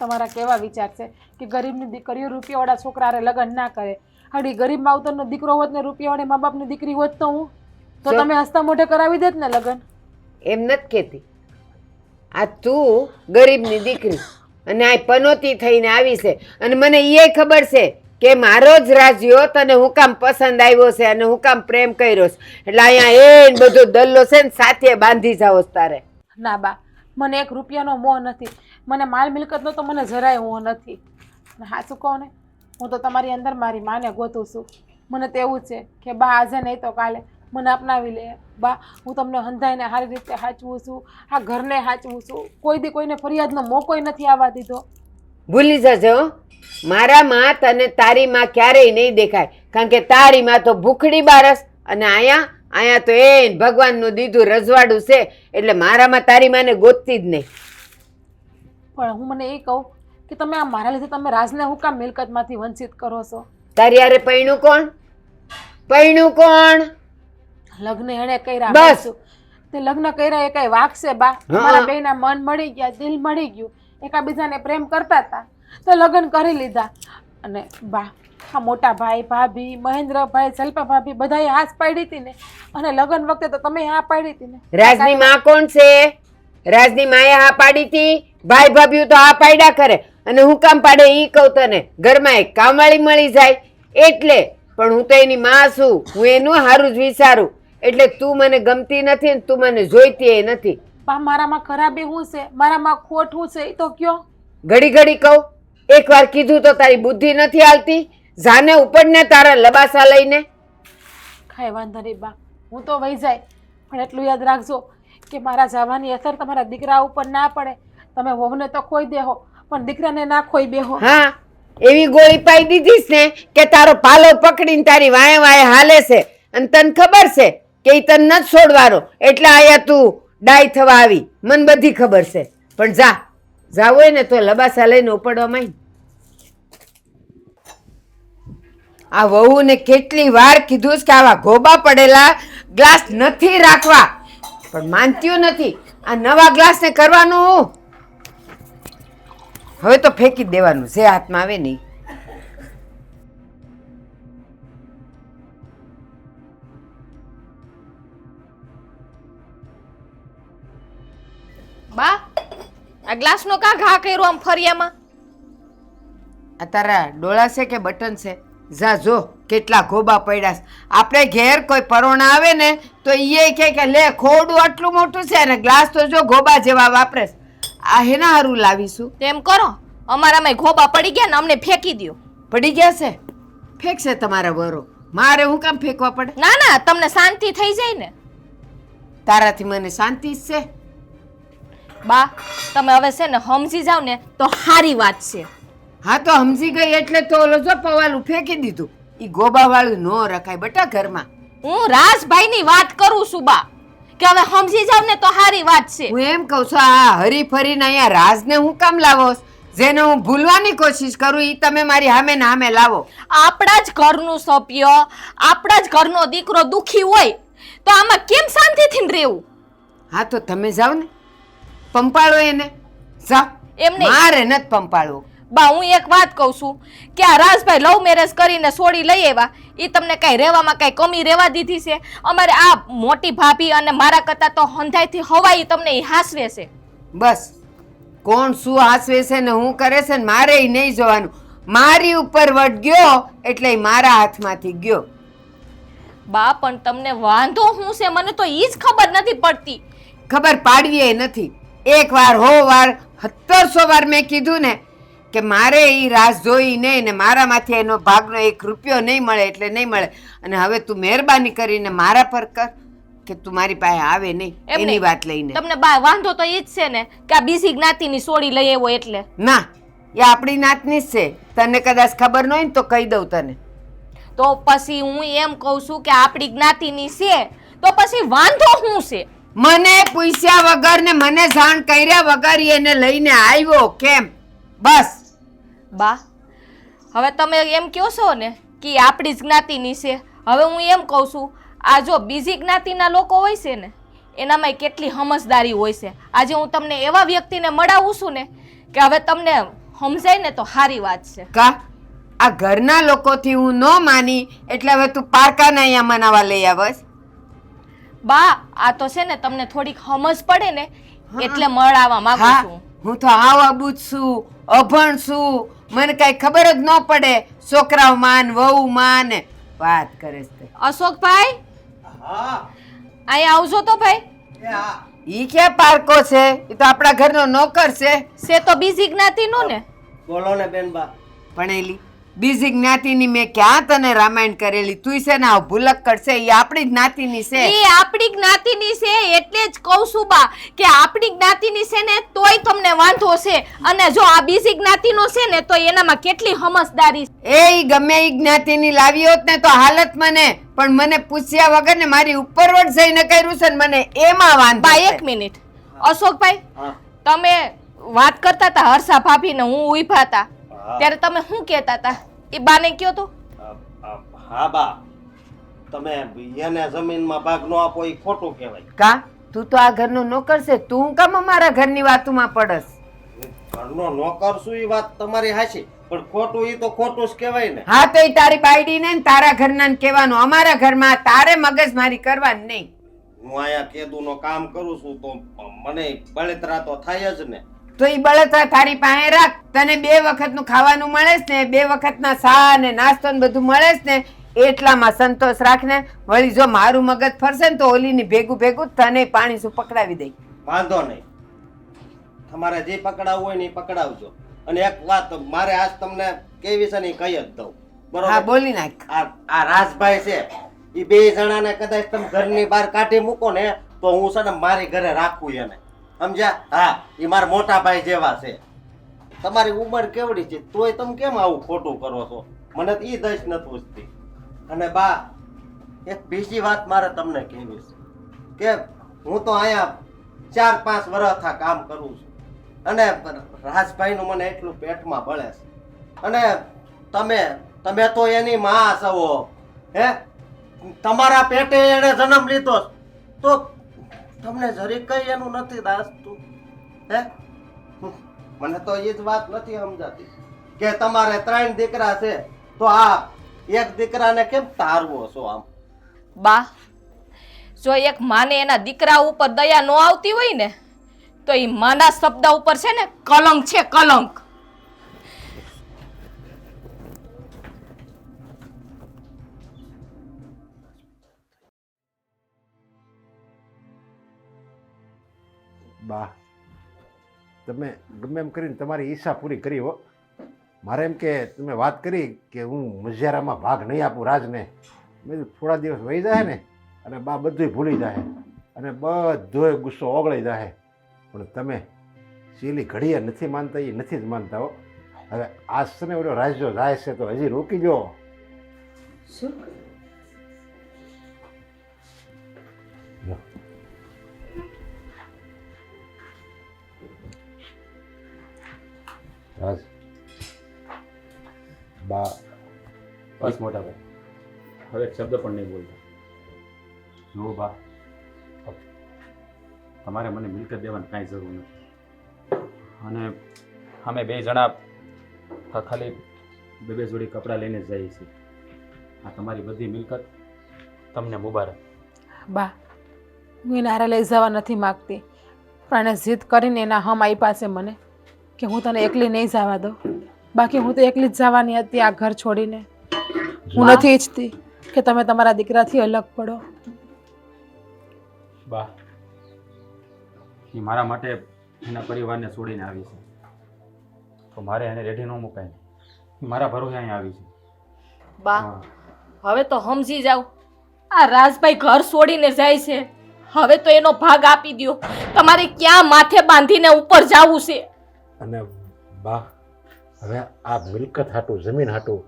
તમારા કેવા વિચાર છે કે ગરીબની દીકરીઓ રૂપિયાવાળા છોકરા હારે લગ્ન ના કરે? હડી ગરીબ માવતરનો દીકરો હોત ને રૂપિયાવાળી મા બાપની દીકરી હોત તો હું તો તમે હસતા મોઢે કરાવી દેત ને લગ્ન. એમ નથી કહેતી. આ તું ગરીબની દીકરી અને આ પનોતી થઈને આવી છે. અને મને એ ખબર છે કે મારો જ રાજ્યો તને હું કામ પસંદ આવ્યો છે અને હું કામ પ્રેમ કર્યો છે. એટલે અહીંયા એ બધો દલ્લો છે ને સાથે બાંધી જાઓ તારે. ના બા, મને એક રૂપિયાનો મોહ નથી. મને માલ મિલકતનો તો મને જરાય મોહ નથી. સાચું કહો ને, હું તો તમારી અંદર મારી માને ગોતું છું. મને તો એવું છે કે બા આજે નહીં તો કાલે મને અપનાવી લે. બા હું તમને હંધાઈને સારી રીતે સાચવું છું. આ ઘરને સાચવું છું. કોઈ દી કોઈને ફરિયાદનો મોકોય નથી આવવા દીધો. ભૂલી જજો હો. મારા માં તને તારી માં ક્યારેય નહીં દેખાય. કારણ કે તારી માં તો ભૂખડી બારસ અને અહીંયા તો એ ભગવાનનું દીધું રજવાડું છે. એટલે મારામાં તારી માને ગોતતી જ નહીં. પણ હું મને એ કહું કે તમે આ મારા લીધે તમે રાજને હું કામ મિલકતમાંથી વંચિત કરો છો? તારી હારે પૈણું કોણ? પૈણું કોણ? લગ્ન એણે કર્યા. બસ. તે લગ્ન કર્યા એ કઈ વાક છે બા? મારા બેયના મન મળી ગયા, દિલ મળી ગયું, એકાબીજાને પ્રેમ કરતા હતા તો લગ્ન કરી લીધા. અને બા આ મોટા ભાઈ ભાભી મહેન્દ્રભાઈ જલ્પા ભાભી બધાએ હાથ પાડી હતી ને, અને લગ્ન વખતે તો તમે હા પાડી હતી ને. રાજની માં કોણ છે? રાજની માએ હા પાડી હતી. ભાઈ ભાભીઓ તો હા પાડ્યા કરે. અને હું કામ પાડે ઈ કહું તને. ઘરમાં એક કામવાળી મળી જાય એટલે. પણ હું તો એની માં છું. હું એનું સારું જ વિચારું. એટલે તું મને ગમતી નથી ને તું મને જોઈતી એ નથી. બા મારામાં ખરાબી શું છે? મારામાં ખોટ શું છે એ તો કયો. ઘડી ઘડી કહું? એકવાર કીધું તો તારી બુદ્ધિ નથી હાલતી? જાને ઉપડ ને તારા લબાસા લઈને. કાંઈ વાંધો નહીં બા, હું તો વહી જાય. પણ એટલું યાદ રાખજો કે મારા જવાની અસર તમારા દીકરા ઉપર ના પડે. તમે વહુને તો ખોઈ દેહો પણ દીકરાને ના ખોઈ બેહો. હા, એવી ગોળી પાઈ દીધીશ ને કે તારો પાલો પકડીને તારી વાય વાય હાલે છે. અને તને ખબર છે કે એ તને નથી છોડવાનો. એટલે આયા તું ડાય થવા આવી. મને બધી ખબર છે. પણ જાવ હોય ને તો લબાસા લઈને ઉપડવા માંડ. આ વહુને કેટલી વાર કીધું કે આવા ગોબા પડેલા ગ્લાસ નથી રાખવા, પણ માનત્યું નથી. આ નવા ગ્લાસ ને કરવાનું હવે તો ફેંકી જ દેવાનું જે હાથમાં આવે નહીં. બા આ ગ્લાસનો કા ઘા કર્યો આમ ફરિયામાં? આ તારા ડોળા છે કે બટન છે? જા જો કેટલા ગોબા પડ્યા છે. આપણે ઘેર કોઈ પરોણા આવે ને તો એ કહે કે લે ખોડું આટલું મોટું છે ને ગ્લાસ તો જો ગોબા જેવા વાપરે છે. આ હેના હારું લાવીશું? તેમ કરો, અમારામાં ગોબા પડી ગયા ને અમને ફેંકી દ્યો. પડી ગયા છે? ફેંકશે તમારા વરો, મારે હું કામ ફેંકવા પડે? ના ના, તમને શાંતિ થઈ જાય ને. તારાથી મને શાંતિ જ છે. બા તમે હવે છે ને સમજી જાવ ને તો સારી વાત છે. હા તો સમજી ગઈ એટલે તો ઓલો જો પવાલું ફેંકી દીધું. ઈ ગોબા વાળું નો રખાય બટા ઘરમાં. હું રાજભાઈની વાત કરું છું બા, કે હવે સમજી જાવ ને તો સારી વાત છે. હું એમ કહું છું આ હરી ફરીને અહીંયા રાજને હું કામ લાવો? જેને હું ભૂલવાની કોશિશ કરું ઈ તમે મારી સામે ને સામે લાવો. આપણા જ ઘરનું સભ્ય, આપણા જ ઘરનો દીકરો દુખી હોય તો આમાં કેમ શાંતિથી રહેવું? હા તો તમે જાઓ ને, પંપાળો એને. જાઓ. એમ નહીં. મારે નથી પંપાળવો. બા હું એક વાત કહું છું કે આ રાજભાઈ લવ મેરેજ કરીને છોડી લઈ આવ્યા, એ તમને કઈ રહેવામાં કઈ કમી રહેવા દીધી છે? અમારે આ મોટી ભાભી અને મારા કરતા તો હંધાઈથી હવાઈ તમને ઈ હાસવે છે. બસ કોણ શું હાસવે છે ને હું કરે છે ને મારે ઈ નહીં જોવાનું. મારી ઉપર વટ ગયો એટલે ઈ મારા હાથમાંથી ગયો. બા પણ તમને વાંધો શું છે મને તો ઈ જ ખબર નથી પડતી. ખબર પાડવી નથી. એક વાર હો વાર 1700 વાર મેં કીધું ને કે મારે ઈ રાસ જોઈ નહીં ને મારામાંથી એનો ભાગનો 1 રૂપિયો નહીં મળે એટલે નહીં મળે. અને હવે તું મહેરબાની કરીને મારા પર કર કે તું મારી પાસે આવે નહીં એમ એની નહીં. વાત લઈને. તમને બા વાંધો તો ઈ જ છે ને કે આ બીજી જ્ઞાતિની સોડી લઈ આવ્યો એટલે? ના, એ આપણી નાતની જ છે. તને કદાચ ખબર ન હોય ને તો કહી દઉં તને. તો પછી હું એમ કહું છું કે આપણી જ્ઞાતિની છે તો પછી વાંધો શું છે? મને પૂછ્યા વગર ને મને જાણ કર્યા વગર ઈ એને લઈને આવ્યો કેમ? બસ. બા હવે તમે એમ કહો છો ને કે ઈ આપણી જ જ્ઞાતિની છે. હવે હું એમ કહું છું આ જો બીજી જ્ઞાતિના લોકો હોય છે ને એનામાં કેટલી સમજદારી હોય છે. આજે હું તમને એવા વ્યક્તિને મળાવું છું ને કે હવે તમને સમજાય ને તો સારી વાત છે. કા આ ઘરના લોકોથી હું ન માની એટલે હવે તું પારકાને અહીંયા મનાવા લઈ આવસ? બા આ તો છે ને તમને થોડીક સમજ પડે ને એટલે મળાવા માંગુ હા, છું. હું તો આવા બુજ છું, અભણ છું, મને કઈ ખબર જ ન પડે. છોકરાઓ માન વહુ માન વાત કરે છે. અશોકભાઈ હા અહીંયા આવજો તો ભાઈ. એ હા ઈ ક્યાં પારકો છે? ઈ તો આપણા ઘરનો નોકર છે. છે તો બીજી જ્ઞાતિનો ને. બોલો ને બેનબા. ભણેલી બીજી જ્ઞાતિની મેં ક્યાં તને રામાયણ કરેલી? તું છે ને આ ભૂલક કરશે. ઈ આપણી જ્ઞાતિની છે. એ આપણી જ્ઞાતિની છે એટલે જ કહું છું બા કે આપણી જ્ઞાતિની છે ને તોય તમને વાંધો છે, અને જો આ બીજી જ્ઞાતિનો છે ને તો એનામાં કેટલી સમજદારી છે. એ ઈ ગમે ઈ જ્ઞાતિની લાવી હોત ને તો હાલત મને, પણ મને પૂછ્યા વગર ને મારી ઉપરવટ જઈને કર્યું છે ને મને એમાં વાંધો બા છે. એક મિનિટ અશોકભાઈ, હા તમે વાત કરતા હતા હર્ષા ભાભી ને હું ઊભા હતા હા. ત્યારે તમે શું કહેતા હતા એ બાને કયો તો? હા બા, તમે એને જમીનમાં ભાગ નો આપો એ ખોટું કહેવાય. કા તું તો આ ઘરનો નોકર છે, તું કામ અમારા ઘરની વાતોમાં પડસ? ઘરનો નોકર છું એ વાત તમારી હાચી, પણ ખોટું એ તો ખોટું જ કહેવાય ને. હા તો ઈ તારી બાયડી ને તારા ઘરના ને કહેવાનું. અમારા ઘરમાં તારે મગજમારી કરવાની નહીં. હું અહીંયા કેદુનો કામ કરું છું તો મને બળતરા તો થાય જ ને. તો ઈ બળતરા તારી પાસે રાખ. તને 2 વખતનું ખાવાનું મળે છે ને, 2 વખતના ચા ને નાસ્તો ને બધું મળે છે ને, એટલામાં સંતોષ રાખ ને. વળી જો મારું મગજ ફરશે ને તો ઓલીની ભેગું ભેગું તને પાણી શું પકડાવી દઈ. વાંધો નહીં, તમારે જે પકડાવવું હોય ને એ પકડાવજો. અને એક વાત મારે આજ તમને કેવી છે ને એ કહી જ દઉં. હા બરોબર? બોલી નાખ. આ રાજભાઈ છે એ 2 જણાને કદાચ તમે ઘરની બહાર કાઢી મૂકો ને તો હું છે ને મારી ઘરે રાખું એને. સમજ્યા? હા, એ મારા મોટા ભાઈ જેવા છે. તમારી ઉંમર કેવડી છે તોય તમે કેમ આવું ખોટું કરો છો? મને તો ઈ દશ નથી પૂછતી. અને બા એક બીજી વાત મારે તમને કહેવી છે કે હું તો અહીંયા 4-5 વર્ષથી કામ કરું છું અને રાજભાઈનું મને એટલું પેટમાં બળે છે. અને તમે તો એની માં છો. હે, તમારા પેટે એને જન્મ લીધો તો તમને જરી કઈ એનું નથી દાસતું? હે, મને તો એ જ વાત નથી સમજાતી કે તમારે 3 દીકરા છે તો આ એક દીકરાને કેમ તારવો છો આમ? બા, જો એક માને એના દીકરા ઉપર દયા ન આવતી હોય ને તો એ માના શબ્દ ઉપર છે ને કલંક છે, કલંક. બા, તમે ગમે એમ કરીને તમારી ઈચ્છા પૂરી કરી હો. મારે એમ કે તમે વાત કરી કે હું મજારામાં ભાગ નહીં આપું રાજને. મેં કીધું થોડા દિવસ વહી જાય ને અને બા બધુંય ભૂલી જાય અને બધોય ગુસ્સો ઓગળી જાય. પણ તમે છેલ્લી ઘડીએ નથી માનતા, એ નથી જ માનતા હો. હવે આજ છે ને ઓલો રાજ્યો જાય છે તો હજી રોકી જો. શું? રાજ, બા, બસ મોટા ભાઈ, હવે એક શબ્દ પણ નહીં બોલતા. જુઓ બા, તમારે મને મિલકત દેવાની કાંઈ જરૂર નથી. અને અમે 2 જણા ખાલી 2 જોડી કપડાં લઈને જ જઈએ છીએ. આ તમારી બધી મિલકત તમને મુબારક. બા, હું એને હારે લઈ જવા નથી માગતી, પણ એને જીદ કરીને એના હમ આપ્યા છે મને કે હું તને એકલી નહીં જવા દઉં. બાકી હું તો એકલી જ જવાની હતી આ ઘર છોડીને. હું નથી ઈચ્છતી કે તમે તમારા દીકરાથી અલગ પડો. બા, એ મારા માટે એના પરિવારને છોડીને આવી છે તો મારે એને રેડી ન મુકાય. એ મારા ભરોસે અહીં આવી છે. બા, હવે તો સમજી જાવ, આ રાજભાઈ ઘર છોડીને જાય છે, હવે તો એનો ભાગ આપી દ્યો. તમારે ક્યાં માથે બાંધીને ઉપર જવું છે? અને બા, હવે આ મિલકત હાટું, જમીન હાટું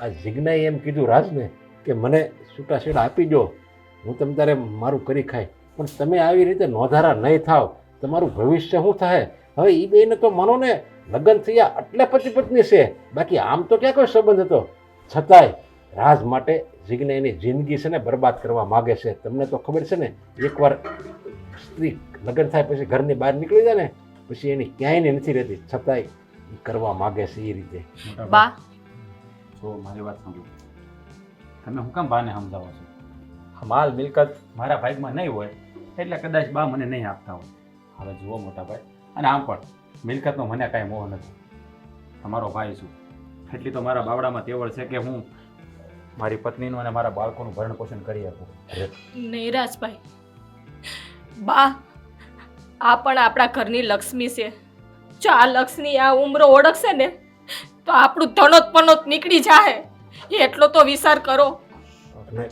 આ જીજ્ઞાએ એમ કીધું રાજને કે મને છૂટાછેડા આપી દો, હું તમ તારે મારું કરી ખાય. પણ તમે આવી રીતે નોંધારા નહીં થાવ, તમારું ભવિષ્ય શું થાય? હવે એ બેને તો માનો ને લગ્ન થયા એટલે પતિ પત્ની છે, બાકી આમ તો ક્યાં કોઈ સંબંધ હતો. છતાંય રાજ માટે જીજ્ઞા એની જિંદગી છે ને બરબાદ કરવા માગે છે. તમને તો ખબર છે ને, એકવાર સ્ત્રી લગ્ન થાય પછી ઘરની બહાર નીકળી જાય ને પછી એની ક્યાંય નથી રહેતી, છતાંય એ કરવા માગે છે એ રીતે. બા, તો મારી વાત સાંભળો, તમે હું કામ બાને સમજાવો છો? માલ મિલકત મારા ભાગમાં નહીં હોય એટલે કદાચ બા મને નહીં આપતા હોય. હવે જુઓ મોટા ભાઈ, અને આમ પણ મિલકતનો મને કાંઈ મોહ નથી. તમારો ભાઈ છું એટલી તો મારા બાવડામાં તેવડ છે કે હું મારી પત્નીનું અને મારા બાળકોનું ભરણ પોષણ કરી આપું. નહીં રાજભાઈ, બા, આ પણ આપણા ઘરની લક્ષ્મી છે. જો આ લક્ષ્મી આ ઉંમરો ઓળખશે ને તો આપણું ધનોત પનોત નીકળી જાય, એટલો તો વિચાર કરો. અને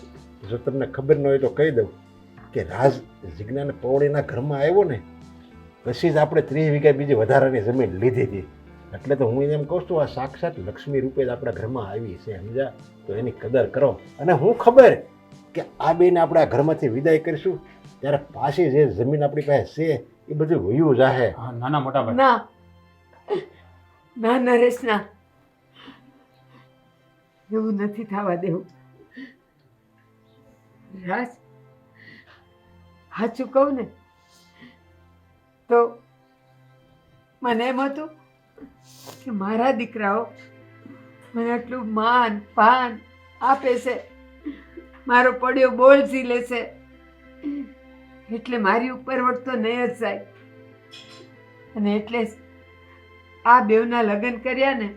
જો તમને ખબર ન હોય તો કહી દઉં કે રાજ જીજ્ઞાને પૌળીના ઘરમાં આવ્યો ને પછી જ આપણે 30 વીઘા બીજી વધારાની જમીન લીધી હતી. એટલે તો હું એમ કહું છું, આ સાક્ષાત લક્ષ્મી રૂપે જ આપણા ઘરમાં આવી છે, સમજ્યા? તો એની કદર કરો. અને હું ખબર કે આ બેને આપણે આ ઘરમાંથી વિદાય કરીશું ત્યારે પાછી જે જમીન આપણી પાસે છે એ બધું વયું જાહે. નાના મોટા ભાઈ, ના ના નરેશ, ના, એવું નથી થવા દેવું. રાજ, સાચું કહું ને તો મને એમ હતું કે મારા દીકરાઓ મને આટલું માન પાન આપે છે, મારો પડ્યો બોલ ઝીલે છે, એટલે મારી ઉપર વળતો નહીં જ જાય. અને એટલે જ આ બેવના લગ્ન કર્યા ને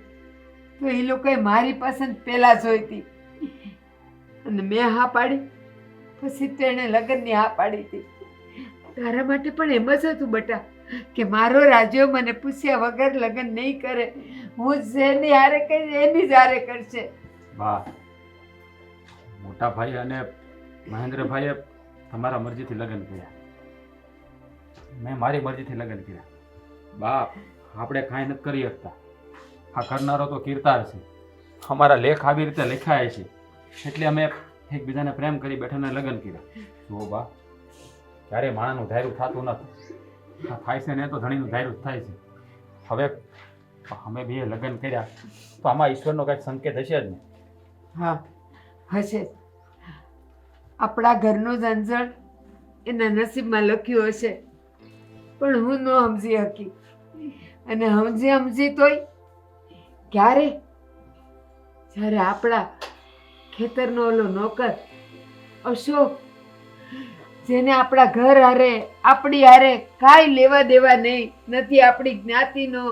તો એ લોકોએ મારી પસંદ પહેલાં જોઈતી અને મેં હા પાડી, પછી તો એણે લગ્નની હા પાડી હતી. તારા માટે પણ એમ જ હતું બટા કે મારો રાજ્યો મને પૂછ્યા વગર લગ્ન નહીં કરે, હું જેની હારે કહીશ એની જ હારે કરશે. બા, મોટા ભાઈ અને મહેન્દ્રભાઈએ તમારા મરજીથી લગ્ન કર્યા, મેં મારી મરજીથી લગ્ન કર્યા. બા, આપણે કાંઈ નથી કરી શકતા. આ કરનારો તો કીર્તાર છે. અમારા લેખ આવી રીતે લખાય છે એટલે અમે એકબીજાને પ્રેમ કરી બેઠાને લગ્ન કર્યા. જુઓ બા, ક્યારેય માણાનું ધાર્યું થતું નથી. આ થાય છે ને તો ધણીનું ધાર્યું જ થાય છે. હવે અમે બે લગ્ન કર્યા તો આમાં ઈશ્વરનો કંઈક સંકેત હશે જ ને? હા, હશે. આપણા ઘરનું જંજળ એના નસીબમાં લખ્યું હશે, પણ હું ન સમજી શકી. અને સમજી તોય ક્યારે જ્યારે આપણા ખેતરનો ઓલો નોકર અશોક, જેને આપણા ઘર હારે આપણી હારે કાંઈ લેવા દેવા નહીં, નથી આપણી જ્ઞાતિનો,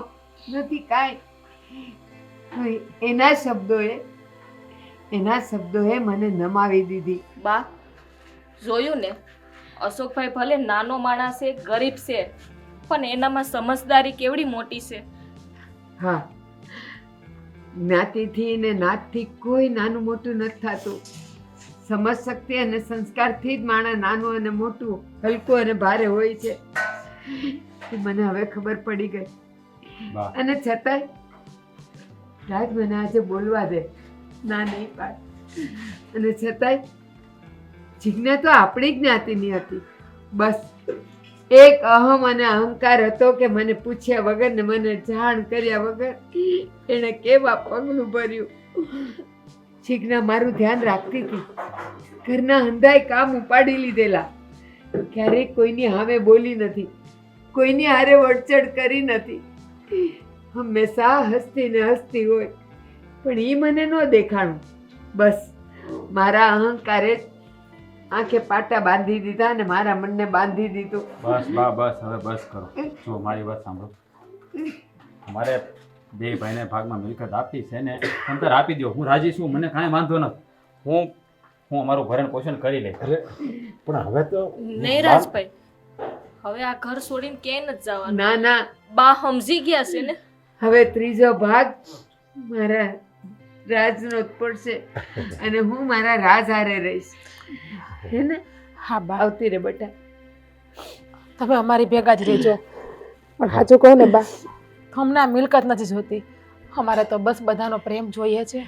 નથી કાંઈ, એના શબ્દોએ મને નમાવી દીધી. બા જોયું ને, અશોકભાઈ ભલે નાનો માણસ છે, ગરીબ છે, પણ એનામાં સમજદારી કેવડી મોટી છે. હા, જ્ઞાતિથી ને નાતથી કોઈ નાનું મોટું નથી થતું. સમજ શક્તિ અને સંસ્કારથી જ માણસ નાનું અને મોટું, હલકું અને ભારે હોય છે. એ મને હવે ખબર પડી ગઈ. અને છતાંય રાજ મને આજે બોલવા દે, ના નહીં પાડ. અને છતાંય જીજ્ઞા તો આપણી જ્ઞાતિની હતી. બસ એક અહમ અને અહંકાર હતો કે મને પૂછ્યા વગર ને મને જાણ કર્યા વગર એણે કેવા પગલું ભર્યું. જીજ્ઞા મારું ધ્યાન રાખતી હતી, ઘરના હંધાય કામ ઉપાડી લીધેલા, ક્યારેય કોઈની સામે બોલી નથી, કોઈની હારે વડચડ કરી નથી, હંમેશા હસતી ને હસતી હોય. પણ એ મને ન દેખાણું. બસ મારા અહંકારે આંખે પાટા બાંધી દીધા અને મારા મનને બાંધી દીધું. બસ બા બસ, હવે બસ કરો. જો મારી વાત સાંભળો, મારે બે ભાઈને ભાગમાં મિલકત આપી છે ને, અંતર આપી દો. હું રાજી છું, મને કાંઈ વાંધો નથી. હું અમારું ભરણ પોષણ કરી લઈશ. અરે પણ હવે તો નહીં રાજભાઈ, હવે આ ઘર છોડીને ક્યાંય નથી જવાનું. ના ના, બા સમજી ગયા છે ને. હવે ત્રીજો ભાગ મારા રાજનો જ પડશે અને હું મારા રાજ હારે રહીશ. હે ને? હા બા, આવતી રે બેટા. તમે અમારી ભેગા જ રહેજો. પણ સાચું કહું ને બા, અમને આ મિલકત નથી જોતી, અમારે તો બસ બધાનો પ્રેમ જોઈએ છે.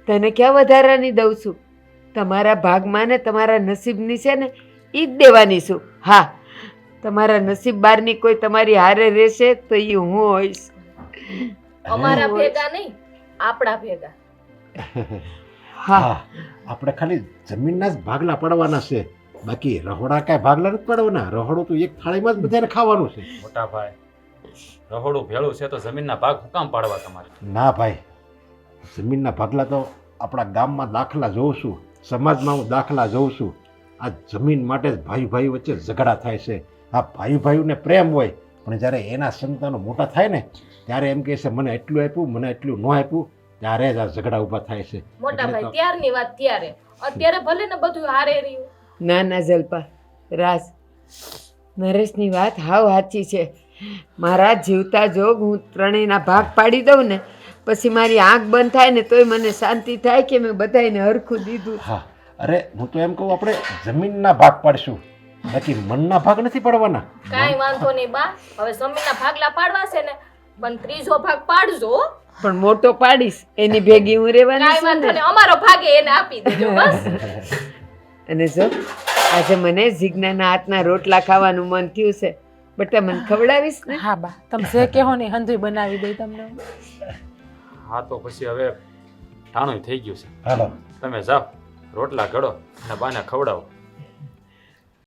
તને ક્યાં વધારાની દઉં છું? તમારા ભાગમાં ને તમારા નસીબની છે ને એ જ દેવાની છું. હા, તમારા નસીબ બહારની કોઈ તમારી હારે રહેશે તો એ હું હોઈશ. અમારા ભેગા નહીં, આપણા ભેગા. હા, આપણે ખાલી જમીનના જ ભાગલા પડવાના છે, બાકી રહોડા કાંઈ ભાગલા નથી પડવાના. રહોડું તો એક થાળીમાં જ બધાને ખાવાનું છે. મોટા ભાઈ, રહોડું ભેળું છે તો જમીનના ભાગ હું કામ પાડવા તમારે? ના ભાઈ, જમીનના ભાગલા તો આપણા ગામમાં દાખલા જોઉં છું, સમાજમાં હું દાખલા જોઉં છું. આ જમીન માટે જ ભાઈ ભાઈ વચ્ચે ઝઘડા થાય છે. આ ભાઈ ભાઈઓને પ્રેમ હોય, પણ જ્યારે એના સંતાનો મોટા થાય ને ત્યારે એમ કહે છે મને એટલું આપ્યું, મને એટલું ન આપ્યું, ત્યારે જ આ ઝઘડા ઊભા થાય છે. મોટા એટલે ભાઈ તો- ત્યારની વાત ત્યારે, અત્યારે ભલે ને બધું હારે રહ્યું. ના ના જલ્પા, રાજ, નરેશની વાત હાવ સાચી છે. મારા જીવતા જોગ હું ત્રણેયના ભાગ પાડી દઉં ને પછી મારી આંખ બંધ થાય ને તોય મને શાંતિ થાય કે મેં બધાને હરખું દીધું. હા, અરે હું તો એમ કહું આપણે જમીનના ભાગ પાડશું, બાકી મનના ભાગ નથી પડવાના. કાંઈ વાંધો નહીં બા, હવે જમીનના ભાગલા પાડવા છે ને, પણ ત્રીજો ભાગ પાડજો. પણ મોટો પાડીશ એની ભેગી હું રહેવાની કાંઈ છું વાંધો ને. નહીં, અમારો ભાગે એને આપી દેજો બસ. અને જો આજે મને જીજ્ઞાના હાથના રોટલા ખાવાનું મન થયું છે, બટા મને ખવડાવીશ ને? હા બા, તમે જે કહો ને હંધુય બનાવી દઈ તમને. હા તો પછી હવે ટાણું થઈ ગયું છે, હાલો તમે જાઓ રોટલા ઘડો અને બાને ખવડાવો.